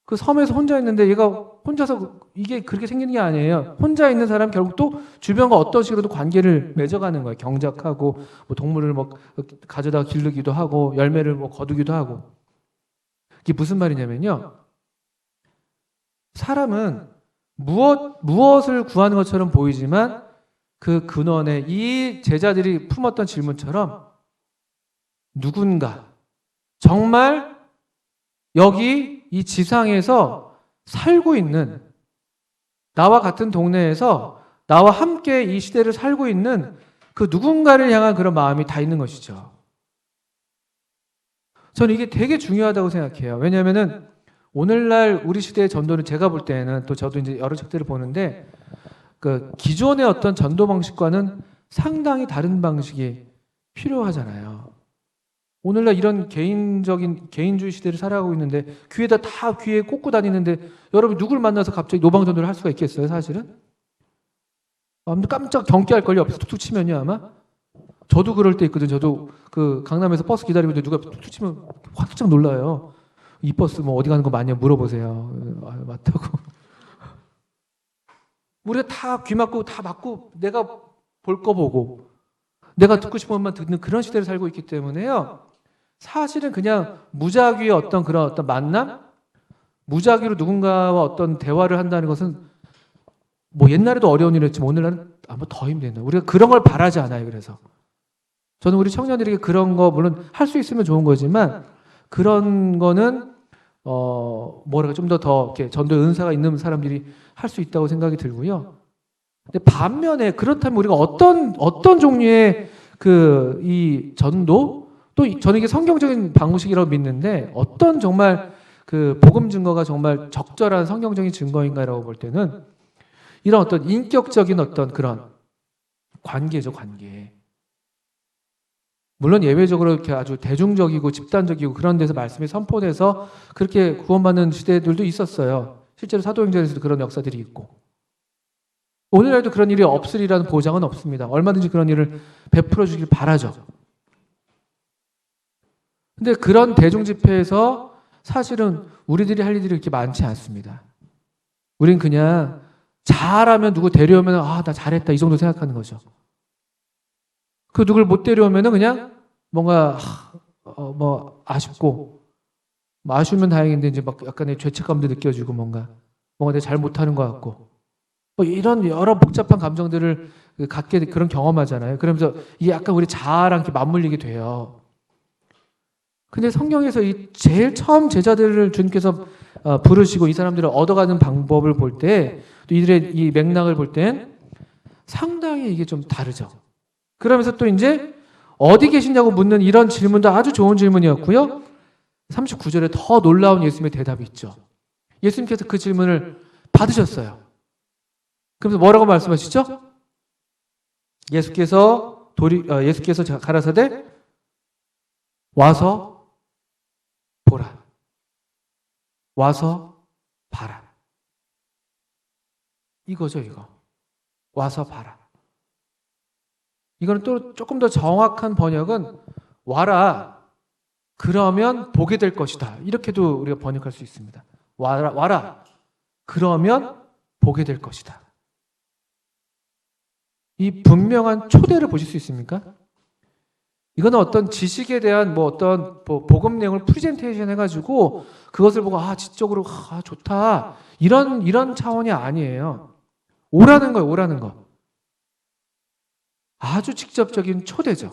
그 섬에서 혼자 있는데 얘가 혼자서 이게 그렇게 생기는 게 아니에요. 혼자 있는 사람 결국 또 주변과 어떤 식으로도 관계를 맺어가는 거예요. 경작하고 뭐 동물을 뭐 가져다가 기르기도 하고 열매를 뭐 거두기도 하고. 이게 무슨 말이냐면요, 사람은 무엇을 구하는 것처럼 보이지만 그 근원에 이 제자들이 품었던 질문처럼 누군가 정말 여기 이 지상에서 살고 있는, 나와 같은 동네에서 나와 함께 이 시대를 살고 있는 그 누군가를 향한 그런 마음이 다 있는 것이죠. 저는 이게 되게 중요하다고 생각해요. 왜냐하면은 오늘날 우리 시대의 전도는 제가 볼 때는, 또 저도 이제 여러 책들을 보는데, 그 기존의 어떤 전도 방식과는 상당히 다른 방식이 필요하잖아요. 오늘날 이런 개인주의 시대를 살아가고 있는데 다 귀에 꽂고 다니는데 여러분 누굴 만나서 갑자기 노방전도를 할 수가 있겠어요, 사실은? 깜짝 경계할걸요, 옆에서 툭툭 치면요, 아마? 저도 그럴 때 있거든요. 저도 그 강남에서 버스 기다리고 있는데 누가 툭툭 치면 화들짝 놀라요. 이 버스 뭐 어디 가는 거 맞냐 물어보세요. 맞다고. 우리가 다 귀 막고 다 막고 내가 볼 거 보고 내가 듣고 싶은 것만 듣는 그런 시대를 살고 있기 때문에요, 사실은 그냥 무작위의 어떤 그런 어떤 만남, 무작위로 누군가와 어떤 대화를 한다는 것은 뭐 옛날에도 어려운 일이었지만 오늘날은 아마 더 힘들다. 우리가 그런 걸 바라지 않아요. 그래서 저는 우리 청년들에게 그런 거 물론 할 수 있으면 좋은 거지만, 그런 거는 좀 더 이렇게 전도의 은사가 있는 사람들이 할 수 있다고 생각이 들고요. 근데 반면에 그렇다면 우리가 어떤 종류의 이 전도, 또 저는 이게 성경적인 방식이라고 믿는데, 어떤 정말 그 복음 증거가 정말 적절한 성경적인 증거인가라고 볼 때는 이런 어떤 인격적인 어떤 그런 관계죠, 관계. 물론 예외적으로 이렇게 아주 대중적이고 집단적이고 그런 데서 말씀이 선포돼서 그렇게 구원받는 시대들도 있었어요. 실제로 사도행전에서도 그런 역사들이 있고. 오늘날도 그런 일이 없으리라는 보장은 없습니다. 얼마든지 그런 일을 베풀어 주길 바라죠. 근데 그런 대중 집회에서 사실은 우리들이 할 일들이 그렇게 많지 않습니다. 우린 그냥 잘하면 누구 데려오면 아, 나 잘했다 이 정도 생각하는 거죠. 그 누굴 못 데려오면은 그냥 뭔가 뭐 아쉽고 뭐 아쉬우면 다행인데 이제 막 약간의 죄책감도 느껴지고 뭔가 내가 잘 못하는 것 같고 뭐 이런 여러 복잡한 감정들을 갖게 그런 경험하잖아요. 그러면서 이게 약간 우리 자아랑 이렇게 맞물리게 돼요. 근데 성경에서 이 제일 처음 제자들을 주님께서 부르시고 이 사람들을 얻어가는 방법을 볼 때 또 이들의 이 맥락을 볼 땐 상당히 이게 좀 다르죠. 그러면서 또 이제 어디 계시냐고 묻는 이런 질문도 아주 좋은 질문이었고요. 39절에 더 놀라운 예수님의 대답이 있죠. 예수님께서 그 질문을 받으셨어요. 그래서 뭐라고 말씀하시죠? 예수께서 가라사대 와서 보라. 와서 봐라. 이거죠, 이거. 와서 봐라. 이거는 또 조금 더 정확한 번역은 와라. 그러면 보게 될 것이다. 이렇게도 우리가 번역할 수 있습니다. 와라. 그러면 보게 될 것이다. 이 분명한 초대를 보실 수 있습니까? 이거는 어떤 지식에 대한 어떤 복음 내용을 프리젠테이션 해가지고 그것을 보고 지적으로 좋다 이런 차원이 아니에요. 오라는 거예요. 오라는 거. 아주 직접적인 초대죠.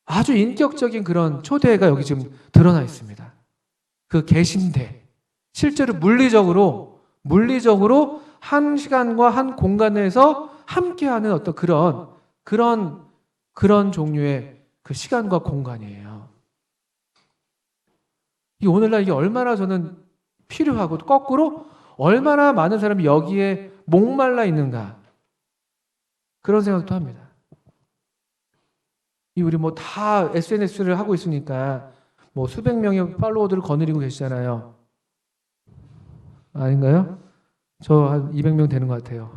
아주 인격적인 그런 초대가 여기 지금 드러나 있습니다. 그 계신데 실제로 물리적으로 한 시간과 한 공간에서 함께하는 어떤 그런 종류의 그 시간과 공간이에요. 이 오늘날 이게 얼마나 저는 필요하고 거꾸로 얼마나 많은 사람이 여기에 목말라 있는가 그런 생각도 합니다. 우리 다 SNS를 하고 있으니까 수백 명의 팔로워들을 거느리고 계시잖아요. 아닌가요? 저 한 200명 되는 것 같아요.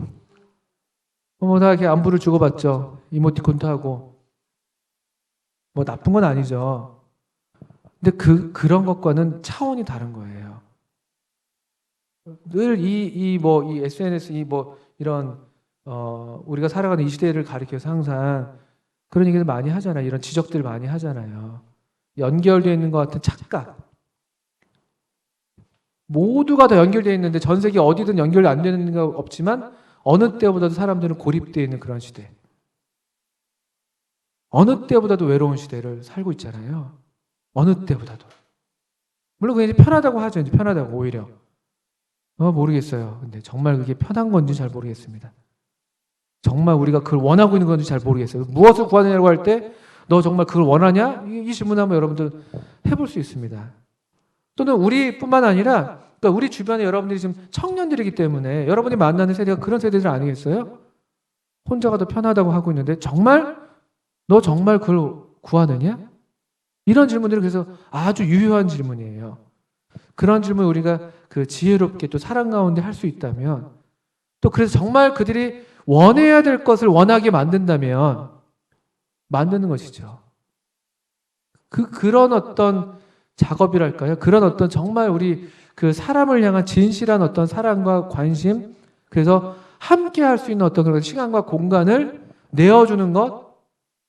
다 이렇게 안부를 주고받죠. 이모티콘도 하고. 나쁜 건 아니죠. 근데 그런 것과는 차원이 다른 거예요. 늘 이 SNS, 이런, 우리가 살아가는 이 시대를 가리켜서 항상 그런 얘기를 많이 하잖아요. 이런 지적들 많이 하잖아요. 연결되어 있는 것 같은 착각. 모두가 다 연결되어 있는데 전 세계 어디든 연결 안 되는 거 없지만 어느 때보다도 사람들은 고립되어 있는 그런 시대. 어느 때보다도 외로운 시대를 살고 있잖아요. 어느 때보다도. 물론 그게 이제 편하다고 하죠. 이제 편하다고 오히려. 모르겠어요. 근데 정말 그게 편한 건지 잘 모르겠습니다. 정말 우리가 그걸 원하고 있는 건지 잘 모르겠어요. 무엇을 구하느냐고 할 때 너 정말 그걸 원하냐? 이 질문하면 여러분들 해볼 수 있습니다. 또는 우리뿐만 아니라 그러니까 우리 주변에 여러분들이 지금 청년들이기 때문에 여러분이 만나는 세대가 그런 세대들 아니겠어요? 혼자가 더 편하다고 하고 있는데 너 정말 그걸 구하느냐? 이런 질문들은 그래서 아주 유효한 질문이에요. 그런 질문 우리가 지혜롭게 또 사랑 가운데 할 수 있다면 또 그래서 정말 그들이 원해야 될 것을 원하게 만든다면 만드는 것이죠. 그런 어떤 작업이랄까요? 그런 어떤 정말 우리 사람을 향한 진실한 어떤 사랑과 관심, 그래서 함께 할 수 있는 어떤 그런 시간과 공간을 내어주는 것,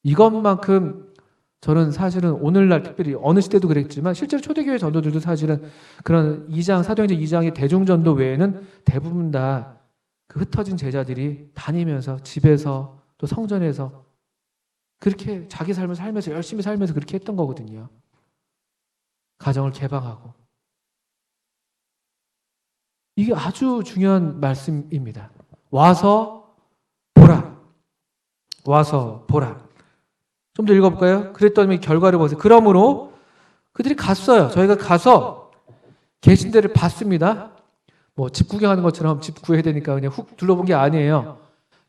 이것만큼 저는 사실은 오늘날 특별히 어느 시대도 그랬지만 실제로 초대교회 전도들도 사실은 그런 사도행전 2장의 대중전도 외에는 대부분 다 흩어진 제자들이 다니면서 집에서 또 성전에서 그렇게 자기 삶을 살면서 열심히 살면서 그렇게 했던 거거든요. 가정을 개방하고. 이게 아주 중요한 말씀입니다. 와서 보라. 와서 보라. 좀 더 읽어볼까요? 그랬더니 결과를 보세요. 그러므로 그들이 갔어요. 저희가 가서 계신 데를 봤습니다. 집 구경하는 것처럼 집 구해야 되니까 그냥 훅 둘러본 게 아니에요.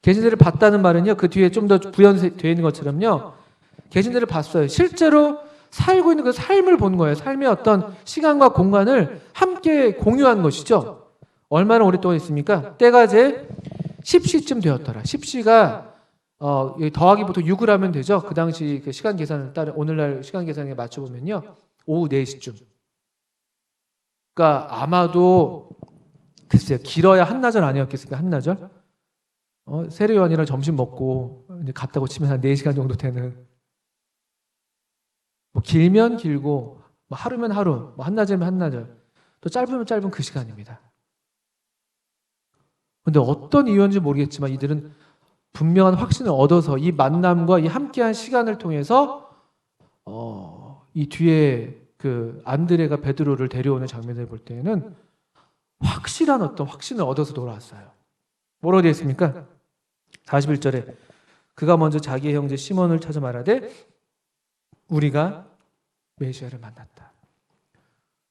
계신 데를 봤다는 말은요. 그 뒤에 좀 더 부연되어 있는 것처럼요. 계신 데를 봤어요. 실제로 살고 있는 그 삶을 본 거예요. 삶의 어떤 시간과 공간을 함께 공유한 것이죠. 얼마나 오랫동안 있습니까? 때가 이제 10시쯤 되었더라. 10시가 더하기 보통 6을 하면 되죠. 그 당시 그 시간 계산을 따라 오늘날 시간 계산에 맞춰보면요. 오후 4시쯤. 그러니까 아마도 글쎄요, 길어야 한나절 아니었겠습니까? 한나절? 세례요한이랑 점심 먹고 이제 갔다고 치면 한 4시간 정도 되는, 뭐 길면 길고 뭐 하루면 하루, 뭐 한나절이면 한나절, 또 짧으면 짧은 그 시간입니다. 근데 어떤 이유인지 모르겠지만 이들은 분명한 확신을 얻어서 이 만남과 이 함께한 시간을 통해서 이 뒤에 그 안드레가 베드로를 데려오는 장면을 볼 때에는 확실한 어떤 확신을 얻어서 돌아왔어요. 뭐라고 되어 있습니까? 41절에 그가 먼저 자기의 형제 시몬을 찾아 말하되 우리가 메시아를 만났다.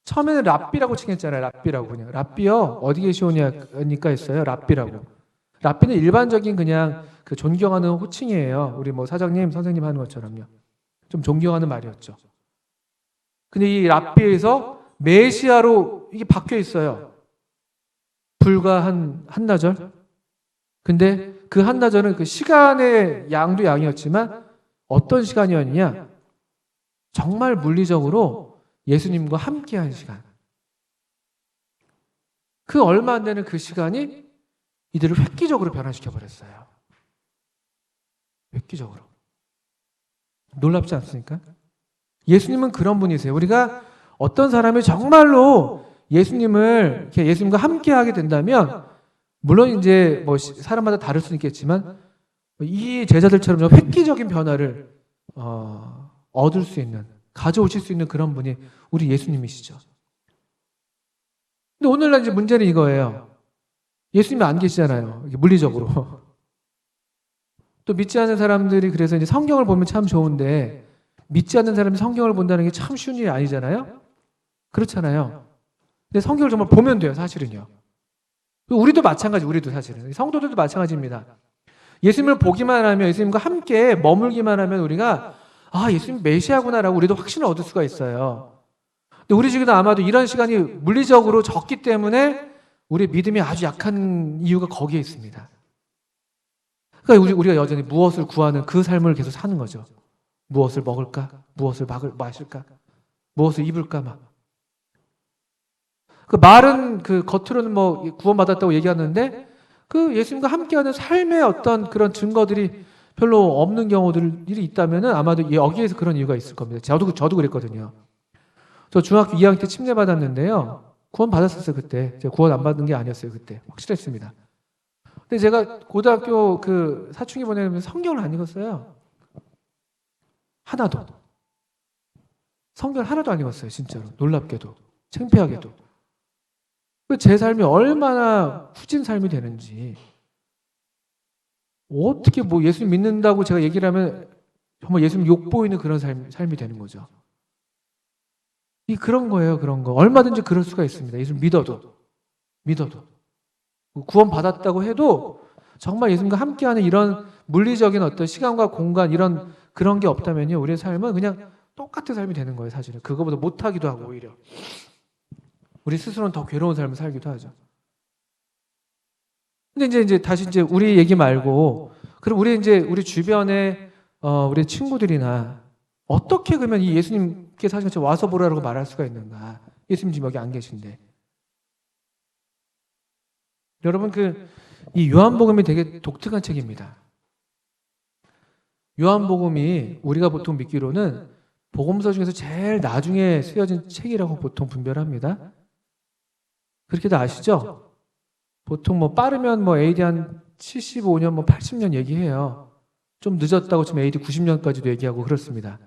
처음에는 랍비라고 칭했잖아요. 랍비라고 그냥. 랍비요? 어디 계시오냐니까 했어요. 랍비라고. 랍비는 일반적인 그냥 그 존경하는 호칭이에요. 우리 뭐 사장님, 선생님 하는 것처럼요. 좀 존경하는 말이었죠. 근데 이 랍비에서 메시아로 이게 바뀌어 있어요. 불과 한나절. 근데 그 한나절은 그 시간의 양도 양이었지만 어떤 시간이었냐? 정말 물리적으로 예수님과 함께한 시간. 그 얼마 안 되는 그 시간이 이들을 획기적으로 변화시켜 버렸어요. 획기적으로. 놀랍지 않습니까? 예수님은 그런 분이세요. 우리가 어떤 사람이 정말로 예수님과 함께하게 된다면, 물론 이제 뭐 사람마다 다를 수는 있겠지만 이 제자들처럼 획기적인 변화를 얻을 수 있는, 가져오실 수 있는 그런 분이 우리 예수님이시죠. 근데 오늘날 이제 문제는 이거예요. 예수님이 안 계시잖아요. 물리적으로. 또 믿지 않는 사람들이 그래서 이제 성경을 보면 참 좋은데 믿지 않는 사람이 성경을 본다는 게 참 쉬운 일이 아니잖아요. 그렇잖아요. 근데 성경을 정말 보면 돼요, 사실은요. 우리도 마찬가지, 우리도 사실은. 성도들도 마찬가지입니다. 예수님을 보기만 하면, 예수님과 함께 머물기만 하면 우리가 예수님 메시아구나라고 우리도 확신을 얻을 수가 있어요. 근데 우리 중에도 아마도 이런 시간이 물리적으로 적기 때문에 우리의 믿음이 아주 약한 이유가 거기에 있습니다. 그러니까 우리가 여전히 무엇을 구하는 그 삶을 계속 사는 거죠. 무엇을 먹을까? 무엇을 마실까? 무엇을 입을까? 막. 그 말은 그 겉으로는 뭐 구원받았다고 얘기하는데 그 예수님과 함께하는 삶의 어떤 그런 증거들이 별로 없는 경우들이 있다면은 아마도 여기에서 그런 이유가 있을 겁니다. 저도 그랬거든요. 저 중학교 2학년 때 침례 받았는데요. 구원 받았었어요, 그때. 제가 구원 안 받은 게 아니었어요, 그때. 확실했습니다. 근데 제가 고등학교 그 사춘기 보내면서 성경을 안 읽었어요. 하나도. 성경을 하나도 안 읽었어요, 진짜로. 놀랍게도. 창피하게도. 제 삶이 얼마나 후진 삶이 되는지. 어떻게 뭐 예수님 믿는다고 제가 얘기를 하면 정말 예수님 욕보이는 그런 삶이 되는 거죠. 그런 거예요, 그런 거. 얼마든지 그럴 수가 있습니다. 예수님 믿어도. 구원 받았다고 해도 정말 예수님과 함께하는 이런 물리적인 어떤 시간과 공간 이런 그런 게 없다면요, 우리의 삶은 그냥 똑같은 삶이 되는 거예요, 사실은. 그거보다 못하기도 하고 오히려. 우리 스스로는 더 괴로운 삶을 살기도 하죠. 근데 이제 다시 우리 얘기 말고, 그럼 우리 주변에 우리 친구들이나 어떻게 그러면 이 예수님께 사실 와서 보라고 말할 수가 있는가? 예수님 지금 여기 안 계신데. 여러분 이 요한복음이 되게 독특한 책입니다. 요한복음이 우리가 보통 믿기로는 복음서 중에서 제일 나중에 쓰여진 책이라고 보통 분별합니다. 그렇게도 아시죠? 보통 뭐 빠르면 뭐 AD 한 75년, 뭐 80년 얘기해요. 좀 늦었다고 지금 AD 90년까지도 얘기하고 그렇습니다.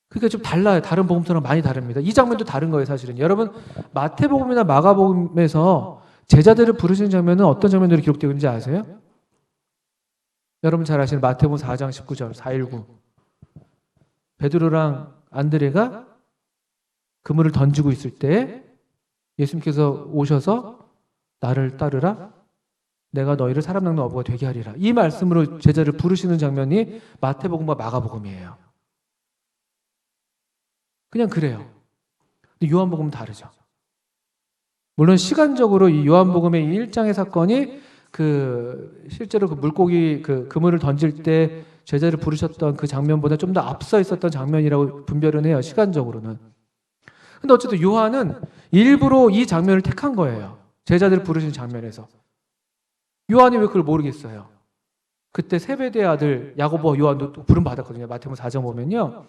그러니까 좀 달라요. 다른 복음서랑 많이 다릅니다. 이 장면도 다른 거예요, 사실은. 여러분, 마태복음이나 마가복음에서 제자들을 부르시는 장면은 어떤 장면으로 기록되어 있는지 아세요? 여러분 잘 아시는 마태복음 4장 19절, 419. 베드로랑 안드레가 그물을 던지고 있을 때 예수님께서 오셔서 나를 따르라. 내가 너희를 사람 낚는 어부가 되게 하리라. 이 말씀으로 제자를 부르시는 장면이 마태복음과 마가복음이에요. 그냥 그래요. 근데 요한복음은 다르죠. 물론 시간적으로 이 요한복음의 이 1장의 사건이 실제로 그 물고기 그물을 던질 때 제자를 부르셨던 그 장면보다 좀 더 앞서 있었던 장면이라고 분별은 해요. 시간적으로는. 근데 어쨌든 요한은 일부러 이 장면을 택한 거예요. 제자들 부르신 장면에서. 요한이 왜 그걸 모르겠어요? 그때 세베대의 아들 야고보와 요한도 부름 받았거든요. 마태복음 4장 보면요.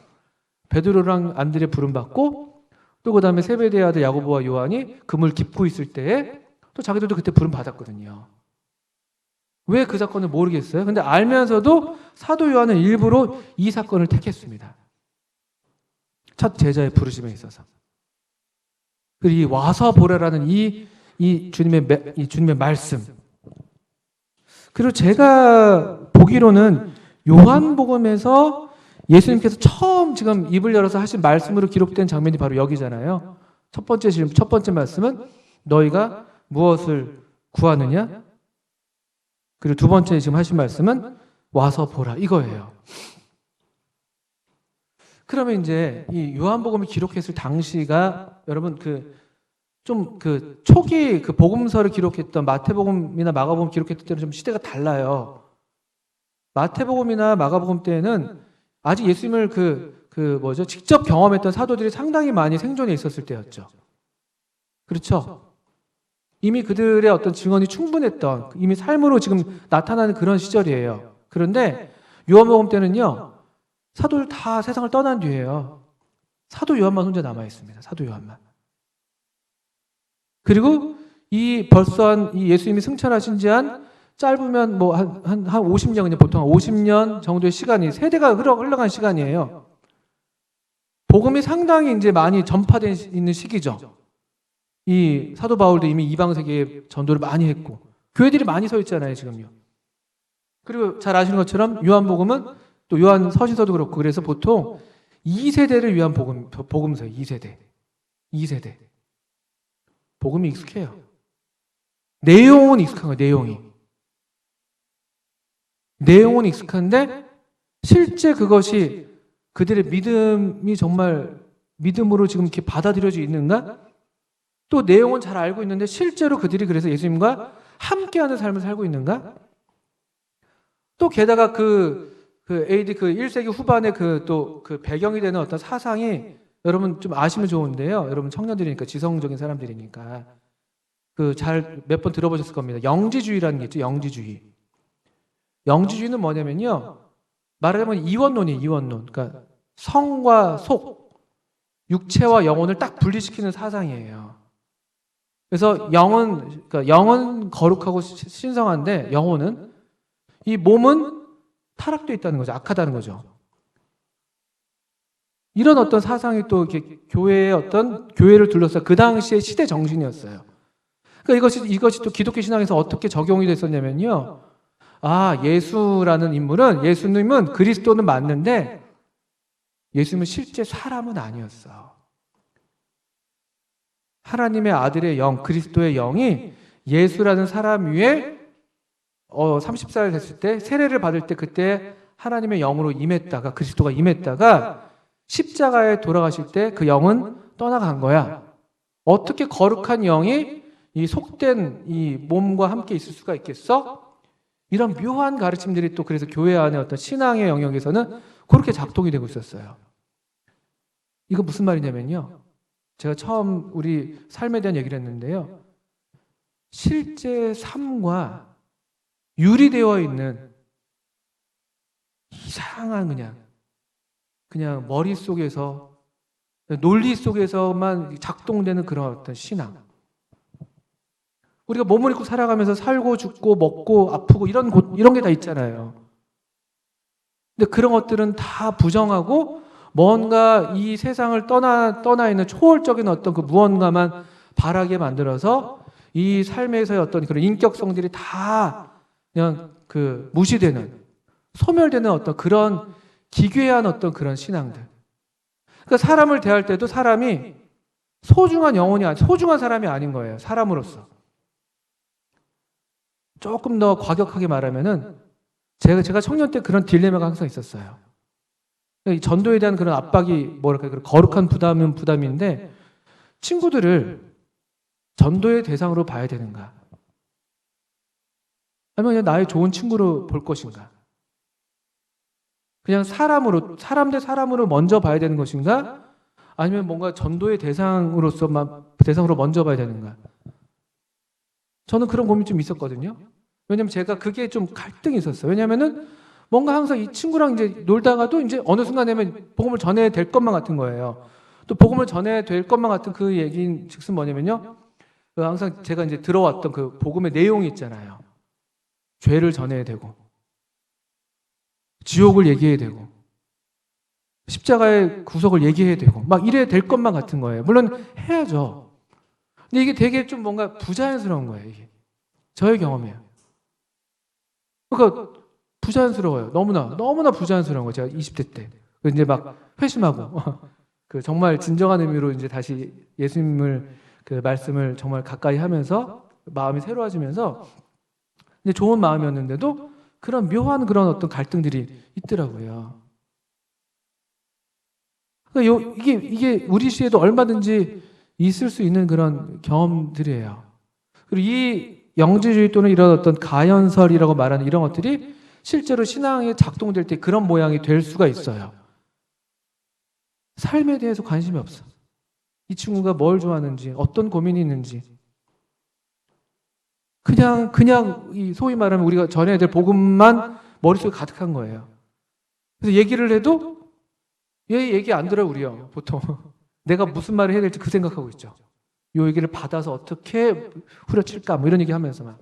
베드로랑 안드레 부름 받고 또 그다음에 세베대의 아들 야고보와 요한이 그물 깁고 있을 때에 또 자기들도 그때 부름 받았거든요. 왜 그 사건을 모르겠어요? 근데 알면서도 사도 요한은 일부러 이 사건을 택했습니다. 첫 제자의 부르심에 있어서. 그리고 이 와서 보라라는 이 주님의 말씀. 그리고 제가 보기로는 요한복음에서 예수님께서 처음 지금 입을 열어서 하신 말씀으로 기록된 장면이 바로 여기잖아요. 첫 번째 말씀은 너희가 무엇을 구하느냐? 그리고 두 번째 지금 하신 말씀은 와서 보라 이거예요. 그러면 이제 이 요한복음을 기록했을 당시가 여러분 초기 복음서를 기록했던 마태복음이나 마가복음 기록했을 때는 좀 시대가 달라요. 마태복음이나 마가복음 때는 아직 예수님을 직접 경험했던 사도들이 상당히 많이 생존해 있었을 때였죠. 그렇죠? 이미 그들의 어떤 증언이 충분했던, 이미 삶으로 지금 나타나는 그런 시절이에요. 그런데 요한복음 때는요, 사도들 다 세상을 떠난 뒤에요. 사도 요한만 혼자 남아 있습니다. 사도 요한만. 그리고 벌써 이 예수님이 승천하신 지 짧으면 한 50년, 그냥 보통 50년 정도의 시간이, 세대가 흘러간 시간이에요. 복음이 상당히 이제 많이 전파되어 있는 시기죠. 이 사도 바울도 이미 이방 세계에 전도를 많이 했고, 교회들이 많이 서 있잖아요, 지금요. 그리고 잘 아시는 것처럼 요한복음은 또 요한 서신서도 그렇고, 그래서 보통 2세대를 위한 복음서예요, 2세대. 복음이 익숙해요. 내용은 익숙한 거예요, 내용은 익숙한데 실제 그것이 그들의 믿음이 정말 믿음으로 지금 이렇게 받아들여져 있는가? 또 내용은 잘 알고 있는데 실제로 그들이 그래서 예수님과 함께하는 삶을 살고 있는가? 또 게다가 AD 1세기 후반에 배경이 되는 어떤 사상이 여러분 좀 아시면 좋은데요. 여러분 청년들이니까 지성적인 사람들이니까 잘 몇 번 들어보셨을 겁니다. 영지주의라는 게 있죠. 영지주의는 뭐냐면요. 말하자면 이원론이에요. 이원론. 그러니까 성과 속, 육체와 영혼을 딱 분리시키는 사상이에요. 그래서 영은 거룩하고 신성한데 영혼은, 이 몸은 타락되어 있다는 거죠. 악하다는 거죠. 이런 어떤 사상이 또 이렇게 교회를 둘러싸 그 당시의 시대 정신이었어요. 그러니까 이것이 또 기독교 신앙에서 어떻게 적용이 됐었냐면요. 예수님은 그리스도는 맞는데 예수님은 실제 사람은 아니었어. 하나님의 아들의 영, 그리스도의 영이 예수라는 사람 위에 30살 됐을 때 세례를 받을 때 그때 하나님의 영으로 임했다가, 그리스도가 임했다가 십자가에 돌아가실 때 그 영은 떠나간 거야. 어떻게 거룩한 영이 이 속된 이 몸과 함께 있을 수가 있겠어? 이런 묘한 가르침들이 또 그래서 교회 안에 어떤 신앙의 영역에서는 그렇게 작동이 되고 있었어요. 이거 무슨 말이냐면요. 제가 처음 우리 삶에 대한 얘기를 했는데요. 실제 삶과 유리되어 있는 이상한 그냥 머릿속에서, 논리 속에서만 작동되는 그런 어떤 신앙. 우리가 몸을 입고 살아가면서 살고 죽고 먹고 아프고 이런 게 다 있잖아요. 근데 그런 것들은 다 부정하고 뭔가 이 세상을 떠나 있는 초월적인 어떤 그 무언가만 바라게 만들어서 이 삶에서의 어떤 그런 인격성들이 다 그냥 무시되는, 소멸되는 어떤 그런 기괴한 어떤 그런 신앙들. 그러니까 사람을 대할 때도 사람이 소중한 사람이 아닌 거예요. 사람으로서. 조금 더 과격하게 말하면은 제가 청년 때 그런 딜레마가 항상 있었어요. 이 전도에 대한 그런 압박이 그런 거룩한 부담은 부담인데 친구들을 전도의 대상으로 봐야 되는가? 아니면 그냥 나의 좋은 친구로 볼 것인가? 그냥 사람 대 사람으로 먼저 봐야 되는 것인가? 아니면 뭔가 전도의 대상으로 먼저 봐야 되는가? 저는 그런 고민이 좀 있었거든요. 왜냐면 제가 그게 좀 갈등이 있었어요. 왜냐면은 뭔가 항상 이 친구랑 이제 놀다가도 이제 어느 순간 되면 복음을 전해야 될 것만 같은 거예요. 또 복음을 전해야 될 것만 같은 그 얘기인 즉슨 뭐냐면요. 그 항상 제가 이제 들어왔던 그 복음의 내용이 있잖아요. 죄를 전해야 되고, 지옥을 얘기해야 되고, 십자가의 구속을 얘기해야 되고, 막 이래야 될 것만 같은 거예요. 물론 해야죠. 근데 이게 되게 좀 뭔가 부자연스러운 거예요, 이게. 저의 경험이에요. 그러니까 부자연스러워요. 너무나 부자연스러운 거예요. 제가 20대 때. 이제 막 회심하고, 그 정말 진정한 의미로 이제 다시 예수님을 그 말씀을 정말 가까이 하면서 마음이 새로워지면서 근데 좋은 마음이었는데도 그런 묘한 그런 어떤 갈등들이 있더라고요. 그러니까 이게 우리 시에도 얼마든지 있을 수 있는 그런 경험들이에요. 그리고 이 영지주의 또는 이런 어떤 가연설이라고 말하는 이런 것들이 실제로 신앙에 작동될 때 그런 모양이 될 수가 있어요. 삶에 대해서 관심이 없어. 이 친구가 뭘 좋아하는지, 어떤 고민이 있는지. 그냥 이 소위 말하면 우리가 전해야 될 복음만 머릿속에 가득한 거예요. 그래서 얘기를 해도 얘 얘기 안 들어요, 우리요. 보통. 내가 무슨 말을 해야 될지 그 생각하고 있죠. 요 얘기를 받아서 어떻게 후려칠까 뭐 이런 얘기 하면서만.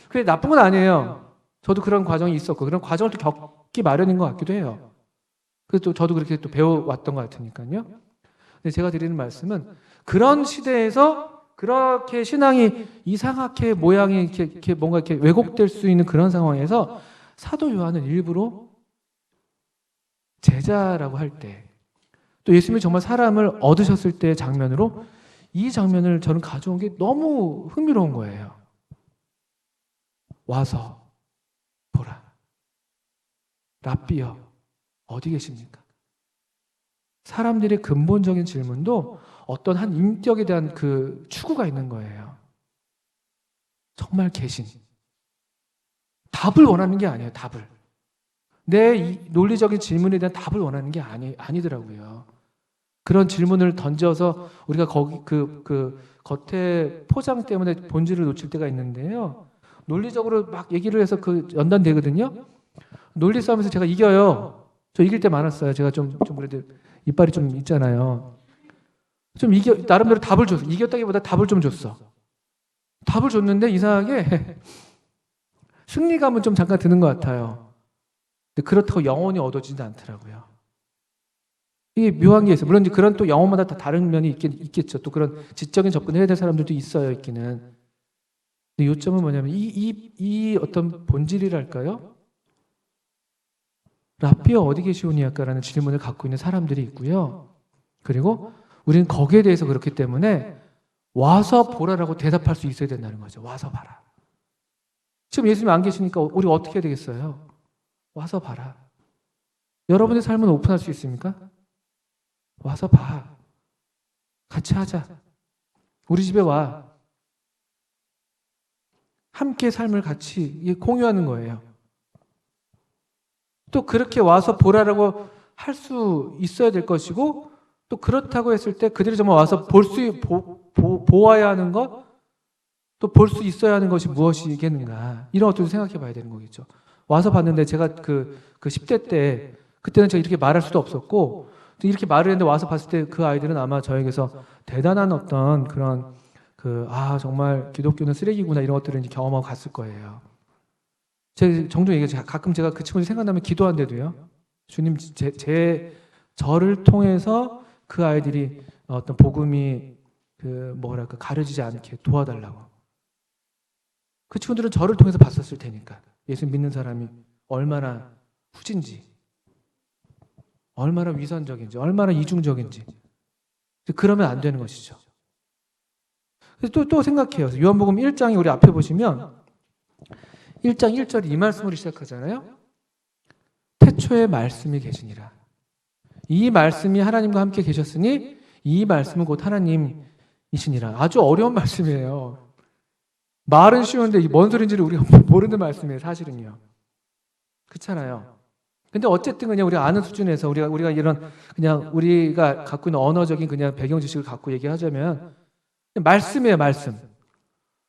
그게 나쁜 건 아니에요. 저도 그런 과정이 있었고 그런 과정을 또 겪기 마련인 것 같기도 해요. 그래서 또 저도 그렇게 또 배워왔던 것 같으니까요. 근데 제가 드리는 말씀은 그런 시대에서 그렇게 신앙이 이상하게 모양이 이렇게 뭔가 이렇게 왜곡될 수 있는 그런 상황에서 사도 요한은 일부러 제자라고 할 때 또 예수님이 정말 사람을 얻으셨을 때의 장면으로 이 장면을 저는 가져온 게 너무 흥미로운 거예요. 와서 보라. 랍비여 어디 계십니까? 사람들의 근본적인 질문도 어떤 한 인격에 대한 그 추구가 있는 거예요. 정말 계신. 답을 원하는 게 아니에요. 답을. 내 이 논리적인 질문에 대한 답을 원하는 게 아니더라고요. 그런 질문을 던져서 우리가 거기 그 겉에 포장 때문에 본질을 놓칠 때가 있는데요. 논리적으로 막 얘기를 해서 그 연단되거든요. 논리 싸움에서 제가 이겨요. 저 이길 때 많았어요. 제가 좀 그래도 이빨이 좀 있잖아요. 좀 나름대로 답을 줬어. 이겼다기보다 답을 좀 줬어. 답을 줬는데 이상하게 승리감은 좀 잠깐 드는 것 같아요. 근데 그렇다고 영원히 얻어지지 않더라고요. 이게 묘한 게 있어요. 물론 이제 그런 또 영혼마다 다 다른 면이 있겠죠. 또 그런 지적인 접근을 해야 될 사람들도 있어요, 있기는. 근데 요점은 뭐냐면 이 어떤 본질이랄까요? 랍비어 어디 계시오니아까라는 질문을 갖고 있는 사람들이 있고요. 그리고 우리는 거기에 대해서 그렇기 때문에 와서 보라라고 대답할 수 있어야 된다는 거죠. 와서 봐라. 지금 예수님 안 계시니까 우리가 어떻게 해야 되겠어요? 와서 봐라. 여러분의 삶은 오픈할 수 있습니까? 와서 봐. 같이 하자. 우리 집에 와. 함께 삶을 같이 공유하는 거예요. 또 그렇게 와서 보라라고 할 수 있어야 될 것이고 또 그렇다고 했을 때 그들이 정말 와서 보아야 하는 것, 또 볼 수 있어야 하는 것이 무엇이겠는가 이런 것들도 생각해 봐야 되는 거겠죠. 와서 봤는데 제가 그 10대 때 그때는 제가 이렇게 말할 수도 없었고 이렇게 말을 했는데 와서 봤을 때 그 아이들은 아마 저에게서 대단한 어떤 그런 정말 기독교는 쓰레기구나 이런 것들을 이제 경험하고 갔을 거예요. 제가 종종 얘기하죠. 가끔 제가 그 친구들이 생각나면 기도한대도요. 주님 저를 통해서 그 아이들이 어떤 복음이 가려지지 않게 도와달라고. 그 친구들은 저를 통해서 봤었을 테니까. 예수 믿는 사람이 얼마나 후진지, 얼마나 위선적인지, 얼마나 이중적인지. 그러면 안 되는 것이죠. 또 생각해요. 요한복음 1장이 우리 앞에 보시면 1장 1절이 이 말씀으로 시작하잖아요. 태초에 말씀이 계시니라. 이 말씀이 하나님과 함께 계셨으니 이 말씀은 곧 하나님이시니라. 아주 어려운 말씀이에요. 말은 쉬운데 뭔 소리인지를 우리가 모르는 말씀이에요. 사실은요. 그렇잖아요. 근데 어쨌든 그냥 우리가 아는 수준에서 우리가 이런 그냥 우리가 갖고 있는 언어적인 그냥 배경 지식을 갖고 얘기하자면 말씀이에요, 말씀.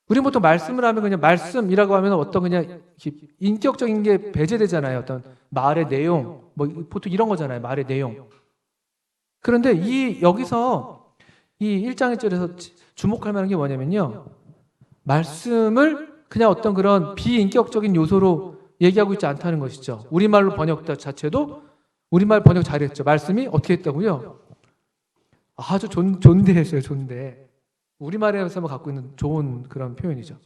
우리 보통 말씀을 하면 그냥 말씀이라고 하면 어떤 그냥 이렇게 인격적인 게 배제되잖아요. 어떤 말의 내용, 뭐 보통 이런 거잖아요. 말의 내용. 그런데 여기서 이 1장 1절에서 주목할 만한 게 뭐냐면요. 말씀을 그냥 어떤 그런 비인격적인 요소로 얘기하고 있지 않다는 것이죠. 우리말로 번역 자체도 우리말 번역 잘했죠. 말씀이 어떻게 했다고요? 아주 존대했어요. 존대. 우리말에서만 갖고 있는 좋은 그런 표현이죠.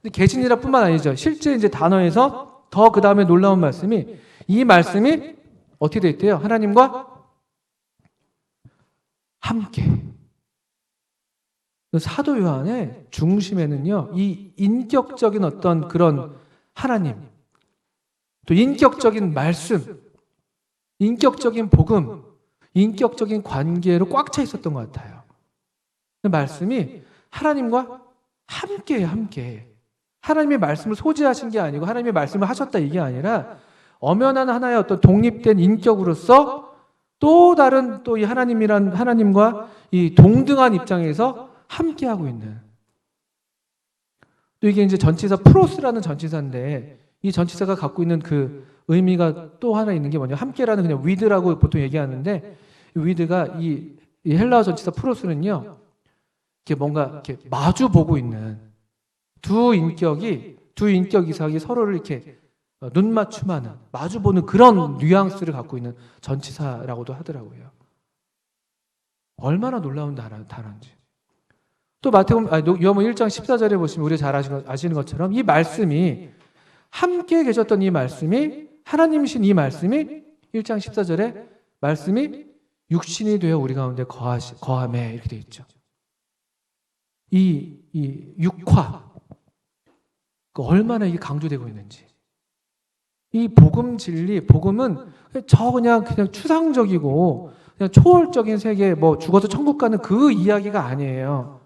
근데 계신이라 뿐만 아니죠. 실제 이제 단어에서 더 그 다음에 놀라운 말씀이 이 말씀이 어떻게 되어 있대요? 하나님과 함께. 사도 요한의 중심에는요, 이 인격적인 어떤 그런 하나님, 또 인격적인 말씀, 인격적인 복음, 인격적인 관계로 꽉 차 있었던 것 같아요. 그 말씀이 하나님과 함께해요, 함께. 하나님의 말씀을 소지하신 게 아니고 하나님의 말씀을 하셨다 이게 아니라 엄연한 하나의 어떤 독립된 인격으로서 또 다른 또 이 하나님과 이 동등한 입장에서 함께하고 있는. 또 이게 이제 전치사 프로스라는 전치사인데 이 전치사가 갖고 있는 그 의미가 또 하나 있는 게 뭐냐? 함께라는 그냥 위드라고 보통 얘기하는데 위드가 이 헬라어 전치사 프로스는요. 이렇게 뭔가 이렇게 마주 보고 있는 두 인격 이상이 서로를 이렇게 눈 맞춤하는 마주 보는 그런 뉘앙스를 갖고 있는 전치사라고도 하더라고요. 얼마나 놀라운 단어인지. 또 요한복음 1장 14절에 보시면 우리가 잘 아시는 것처럼 이 말씀이 함께 계셨던 이 말씀이 하나님이신 이 말씀이 1장 14절에 말씀이 육신이 되어 우리 가운데 거함에 이렇게 되어 있죠. 이 육화 얼마나 이게 강조되고 있는지. 이 복음 진리, 복음은 그냥 추상적이고 그냥 초월적인 세계, 뭐 죽어서 천국 가는 그 이야기가 아니에요.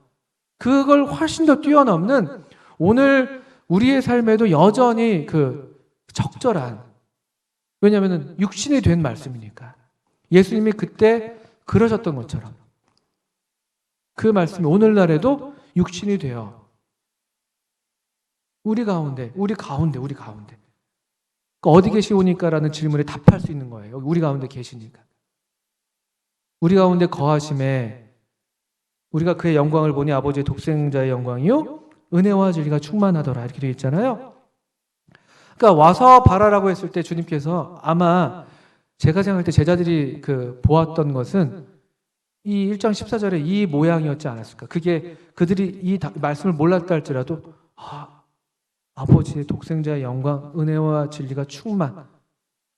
그걸 훨씬 더 뛰어넘는 오늘 우리의 삶에도 여전히 그 적절한, 왜냐하면 육신이 된 말씀이니까. 예수님이 그때 그러셨던 것처럼 그 말씀이 오늘날에도 육신이 되어 우리 가운데. 그러니까 어디 계시오니까라는 질문에 답할 수 있는 거예요. 우리 가운데 계시니까. 우리 가운데 거하심에 우리가 그의 영광을 보니 아버지의 독생자의 영광이요 은혜와 진리가 충만하더라 이렇게 되어 있잖아요. 그러니까 와서 봐라라고 했을 때 주님께서 아마 제가 생각할 때 제자들이 보았던 것은 이 1장 14절에 이 모양이었지 않았을까. 그게 그들이 이 말씀을 몰랐다 할지라도 아버지의 독생자의 영광, 은혜와 진리가 충만.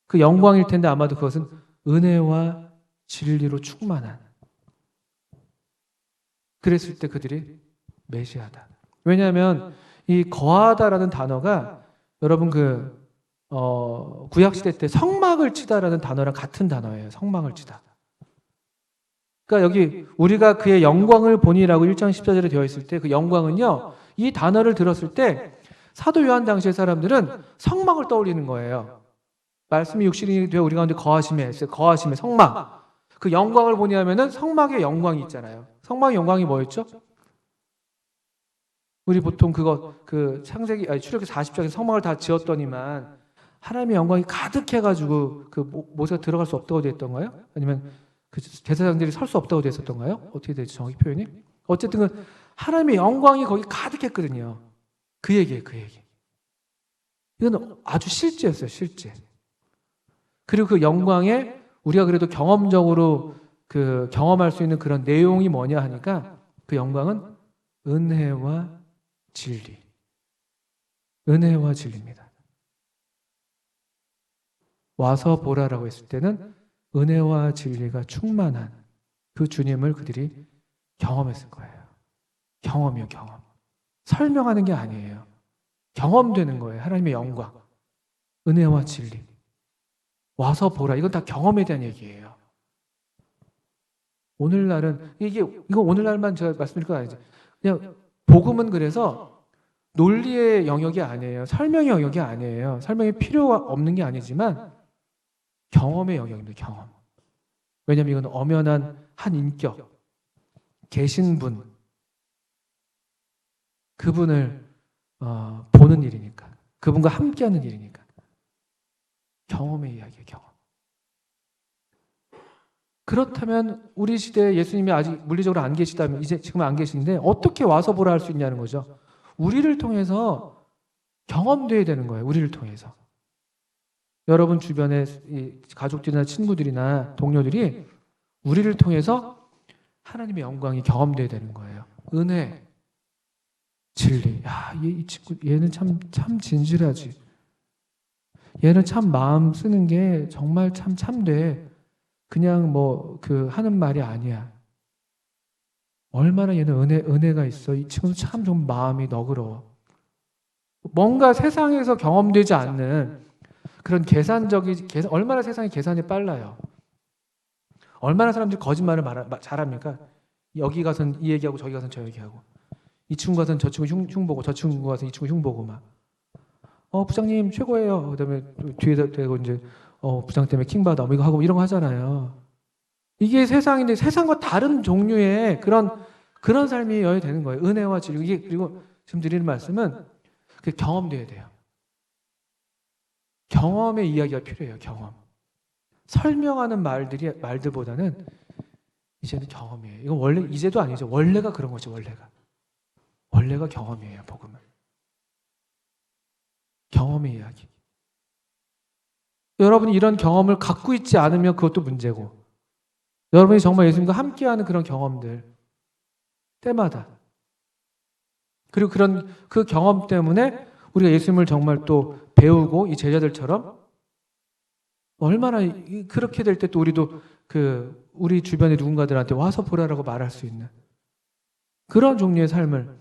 그 영광일 텐데 아마도 그것은 은혜와 진리로 충만한. 그랬을 때 그들이 메시아다. 왜냐하면 이 거하다라는 단어가 여러분 구약시대 때 성막을 치다라는 단어랑 같은 단어예요. 성막을 치다. 그러니까 여기 우리가 그의 영광을 보니라고 1장 14절에 되어 있을 때 그 영광은요. 이 단어를 들었을 때 사도 요한 당시의 사람들은 성막을 떠올리는 거예요. 말씀이 육신이 되어 우리 가운데 거하심에 성막. 그 영광을 보니 하면은 성막의 영광이 있잖아요. 성막의 영광이 뭐였죠? 우리 보통 출애굽기 40장에 성막을 다 지었더니만 하나님의 영광이 가득해가지고 모세가 들어갈 수 없다고 되었던가요? 아니면 제사장들이 설 수 없다고 되었던가요? 어떻게 되죠? 정확히 표현이? 어쨌든 하나님의 영광이 거기 가득했거든요. 그 얘기예요. 이건 아주 실제였어요. 실제. 그리고 그 영광에 우리가 그래도 경험적으로 경험할 수 있는 그런 내용이 뭐냐 하니까 그 영광은 은혜와 진리. 은혜와 진리입니다. 와서 보라라고 했을 때는 은혜와 진리가 충만한 그 주님을 그들이 경험했을 거예요. 경험이요, 경험. 설명하는 게 아니에요. 경험되는 거예요. 하나님의 영광, 은혜와 진리. 와서 보라. 이건 다 경험에 대한 얘기예요. 오늘날은 이거 오늘날만 제가 말씀드릴 건 아니죠. 그냥 복음은 그래서 논리의 영역이 아니에요. 설명의 영역이 아니에요. 설명이 필요가 없는 게 아니지만 경험의 영역입니다. 경험. 왜냐하면 이건 엄연한 한 인격, 계신 분, 그분을 보는 일이니까, 그분과 함께하는 일이니까. 경험의 이야기예요. 경험. 그렇다면 우리 시대에 예수님이 아직 물리적으로 안 계시다면, 이제 지금 안 계신데 어떻게 와서 보라 할 수 있냐는 거죠. 우리를 통해서 경험돼야 되는 거예요. 우리를 통해서. 여러분 주변의 가족들이나 친구들이나 동료들이 우리를 통해서 하나님의 영광이 경험돼야 되는 거예요. 은혜, 진리. 야, 이 친구, 얘는 참 진실하지. 얘는 참 마음 쓰는 게 정말 참돼. 그냥 하는 말이 아니야. 얼마나 얘는 은혜가 있어. 이 친구도 참 좀 마음이 너그러워. 뭔가 세상에서 경험되지 않는 그런 얼마나 세상이 계산이 빨라요. 얼마나 사람들이 거짓말을 잘합니까? 여기 가서는 이 얘기하고 저기 가서는 저 얘기하고, 이 친구 가서는 저 친구 흉보고, 저 친구 가서는 이 친구 흉보고 막. 부장님 최고예요. 그다음에 뒤에다 대고 이제 부장 때문에 킹받아 이거 하고 이런 거 하잖아요. 이게 세상인데 세상과 다른 종류의 그런 삶이어야 되는 거예요. 은혜와 진리. 이게 그리고 지금 드리는 말씀은 그 경험돼야 돼요. 경험의 이야기가 필요해요. 경험. 설명하는 말들보다는 이제는 경험이에요. 이건 원래 이제도 아니죠. 원래가 그런 거죠. 원래가 경험이에요. 복음은. 경험의 이야기. 여러분이 이런 경험을 갖고 있지 않으면 그것도 문제고, 여러분이 정말 예수님과 함께하는 그런 경험들 때마다, 그리고 그 경험 때문에 우리가 예수님을 정말 또 배우고 이 제자들처럼 얼마나 그렇게 될 때 또 우리도 우리 주변의 누군가들한테 와서 보라라고 말할 수 있는 그런 종류의 삶을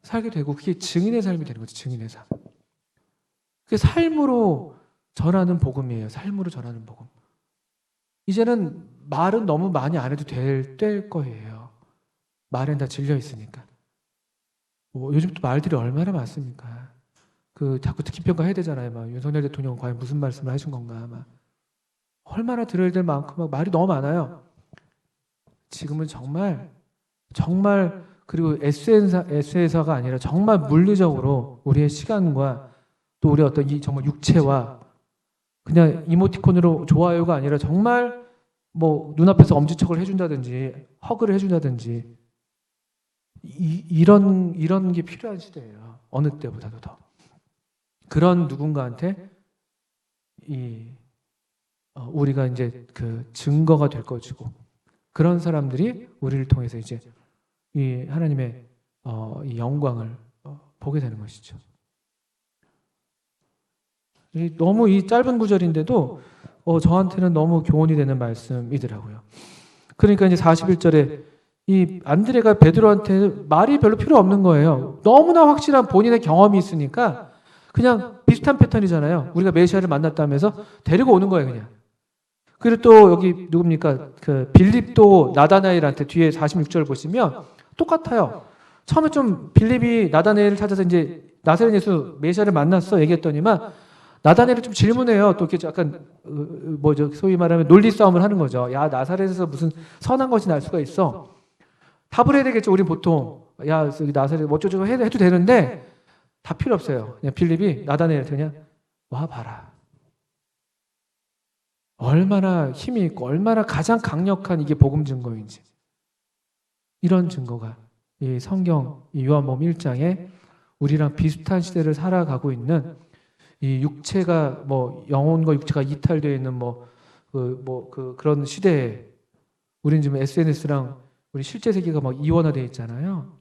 살게 되고, 그게 증인의 삶이 되는 거죠. 증인의 삶. 그게 삶으로 전하는 복음이에요. 삶으로 전하는 복음. 이제는 말은 너무 많이 안 해도 될 거예요. 말엔 다 질려 있으니까. 요즘 또 말들이 얼마나 많습니까? 자꾸 특히 평가해야 되잖아요. 막 윤석열 대통령은 과연 무슨 말씀을 하신 건가? 막 얼마나 들어야 될 만큼 막 말이 너무 많아요. 지금은 정말 그리고 SNS가 아니라 정말 물리적으로 우리의 시간과 또 우리 어떤 정말 육체와 그냥 이모티콘으로 좋아요가 아니라 정말 눈앞에서 엄지척을 해준다든지 허그를 해준다든지 이런 게 필요한 시대예요. 어느 때보다도 더. 그런 누군가한테 우리가 이제 증거가 될 것이고, 그런 사람들이 우리를 통해서 이제 이 하나님의 이 영광을 보게 되는 것이죠. 너무 이 짧은 구절인데도 저한테는 너무 교훈이 되는 말씀이더라고요. 그러니까 이제 41절에 이 안드레가 베드로한테 말이 별로 필요 없는 거예요. 너무나 확실한 본인의 경험이 있으니까 그냥 비슷한 패턴이잖아요. 우리가 메시아를 만났다면서 데리고 오는 거예요, 그냥. 그리고 또 여기 누굽니까? 빌립도 나다나엘한테 뒤에 46절 보시면 똑같아요. 처음에 좀 빌립이 나다나엘을 찾아서 이제 나사렛 예수 메시아를 만났어 얘기했더니만 나다나엘이 좀 질문해요. 또 이렇게 약간 소위 말하면 논리 싸움을 하는 거죠. 야, 나사렛에서 무슨 선한 것이 날 수가 있어? 답을 해야 되겠죠. 우리 보통 나사렛 어쩌고 해도 되는데 다 필요 없어요. 그냥 빌립이 나다나엘한테 그냥 와 봐라. 얼마나 힘이 있고 얼마나 가장 강력한 이게 복음 증거인지, 이런 증거가 이 성경 이 요한복음 1장에 우리랑 비슷한 시대를 살아가고 있는 이 육체가 영혼과 육체가 이탈되어 있는 그런 시대에 우리는 지금 SNS랑 우리 실제 세계가 이원화되어 있잖아요.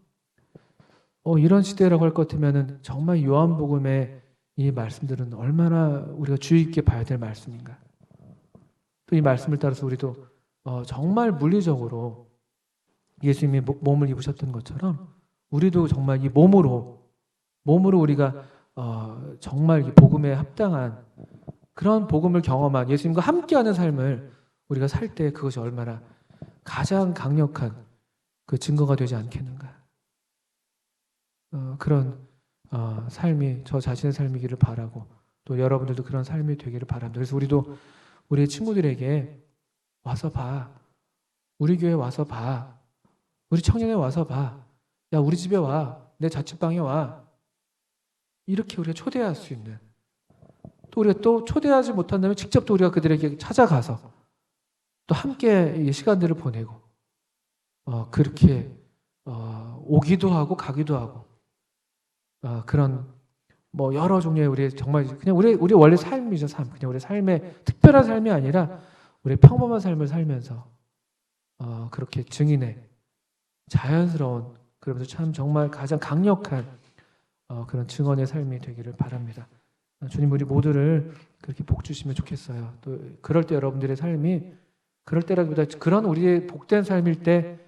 이런 시대라고 할 것 같으면은 정말 요한복음의 이 말씀들은 얼마나 우리가 주의 있게 봐야 될 말씀인가. 또 이 말씀을 따라서 우리도 정말 물리적으로 예수님이 몸을 입으셨던 것처럼 우리도 정말 이 몸으로 우리가 정말 이 복음에 합당한 그런 복음을 경험한 예수님과 함께하는 삶을 우리가 살 때 그것이 얼마나 가장 강력한 그 증거가 되지 않겠는가. 그런 삶이 저 자신의 삶이기를 바라고, 또 여러분들도 그런 삶이 되기를 바랍니다. 그래서 우리도 우리 친구들에게 와서 봐. 우리 교회 와서 봐. 우리 청년회 와서 봐. 야, 우리 집에 와. 내 자취방에 와. 이렇게 우리가 초대할 수 있는, 또 우리가 또 초대하지 못한다면 직접 또 우리가 그들에게 찾아가서 또 함께 이 시간들을 보내고 그렇게 오기도 하고 가기도 하고 그런 뭐 여러 종류의 우리 정말 그냥 우리 원래 삶이죠. 삶. 그냥 우리 삶의 특별한 삶이 아니라 우리 평범한 삶을 살면서 그렇게 증인의 자연스러운, 그러면서 참 정말 가장 강력한 그런 증언의 삶이 되기를 바랍니다. 주님 우리 모두를 그렇게 복 주시면 좋겠어요. 또 그럴 때 여러분들의 삶이, 그럴 때라기보다 그런 우리의 복된 삶일 때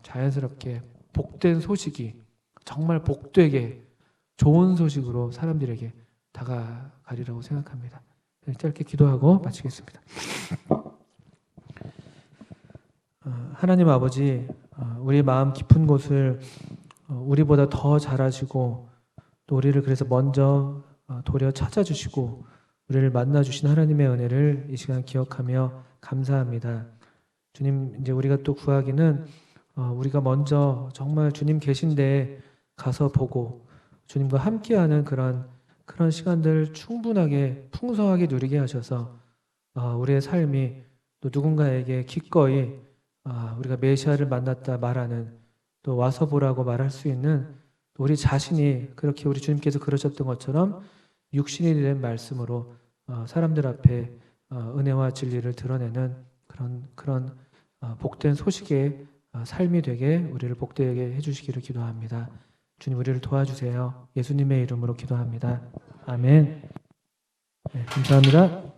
자연스럽게 복된 소식이 정말 복되게 좋은 소식으로 사람들에게 다가가리라고 생각합니다. 짧게 기도하고 마치겠습니다. 하나님 아버지, 우리 마음 깊은 곳을 우리보다 더 잘 아시고 또 우리를 그래서 먼저 도려 찾아주시고 우리를 만나주신 하나님의 은혜를 이 시간 기억하며 감사합니다. 주님, 이제 우리가 또 구하기는 우리가 먼저 정말 주님 계신 데에 가서 보고 주님과 함께하는 그런 시간들 충분하게 풍성하게 누리게 하셔서 우리의 삶이 또 누군가에게 기꺼이 우리가 메시아를 만났다 말하는, 또 와서 보라고 말할 수 있는, 또 우리 자신이 그렇게 우리 주님께서 그러셨던 것처럼 육신이 된 말씀으로 사람들 앞에 은혜와 진리를 드러내는 그런 복된 소식의 삶이 되게 우리를 복되게 해주시기를 기도합니다. 주님 우리를 도와주세요. 예수님의 이름으로 기도합니다. 아멘. 네, 감사합니다.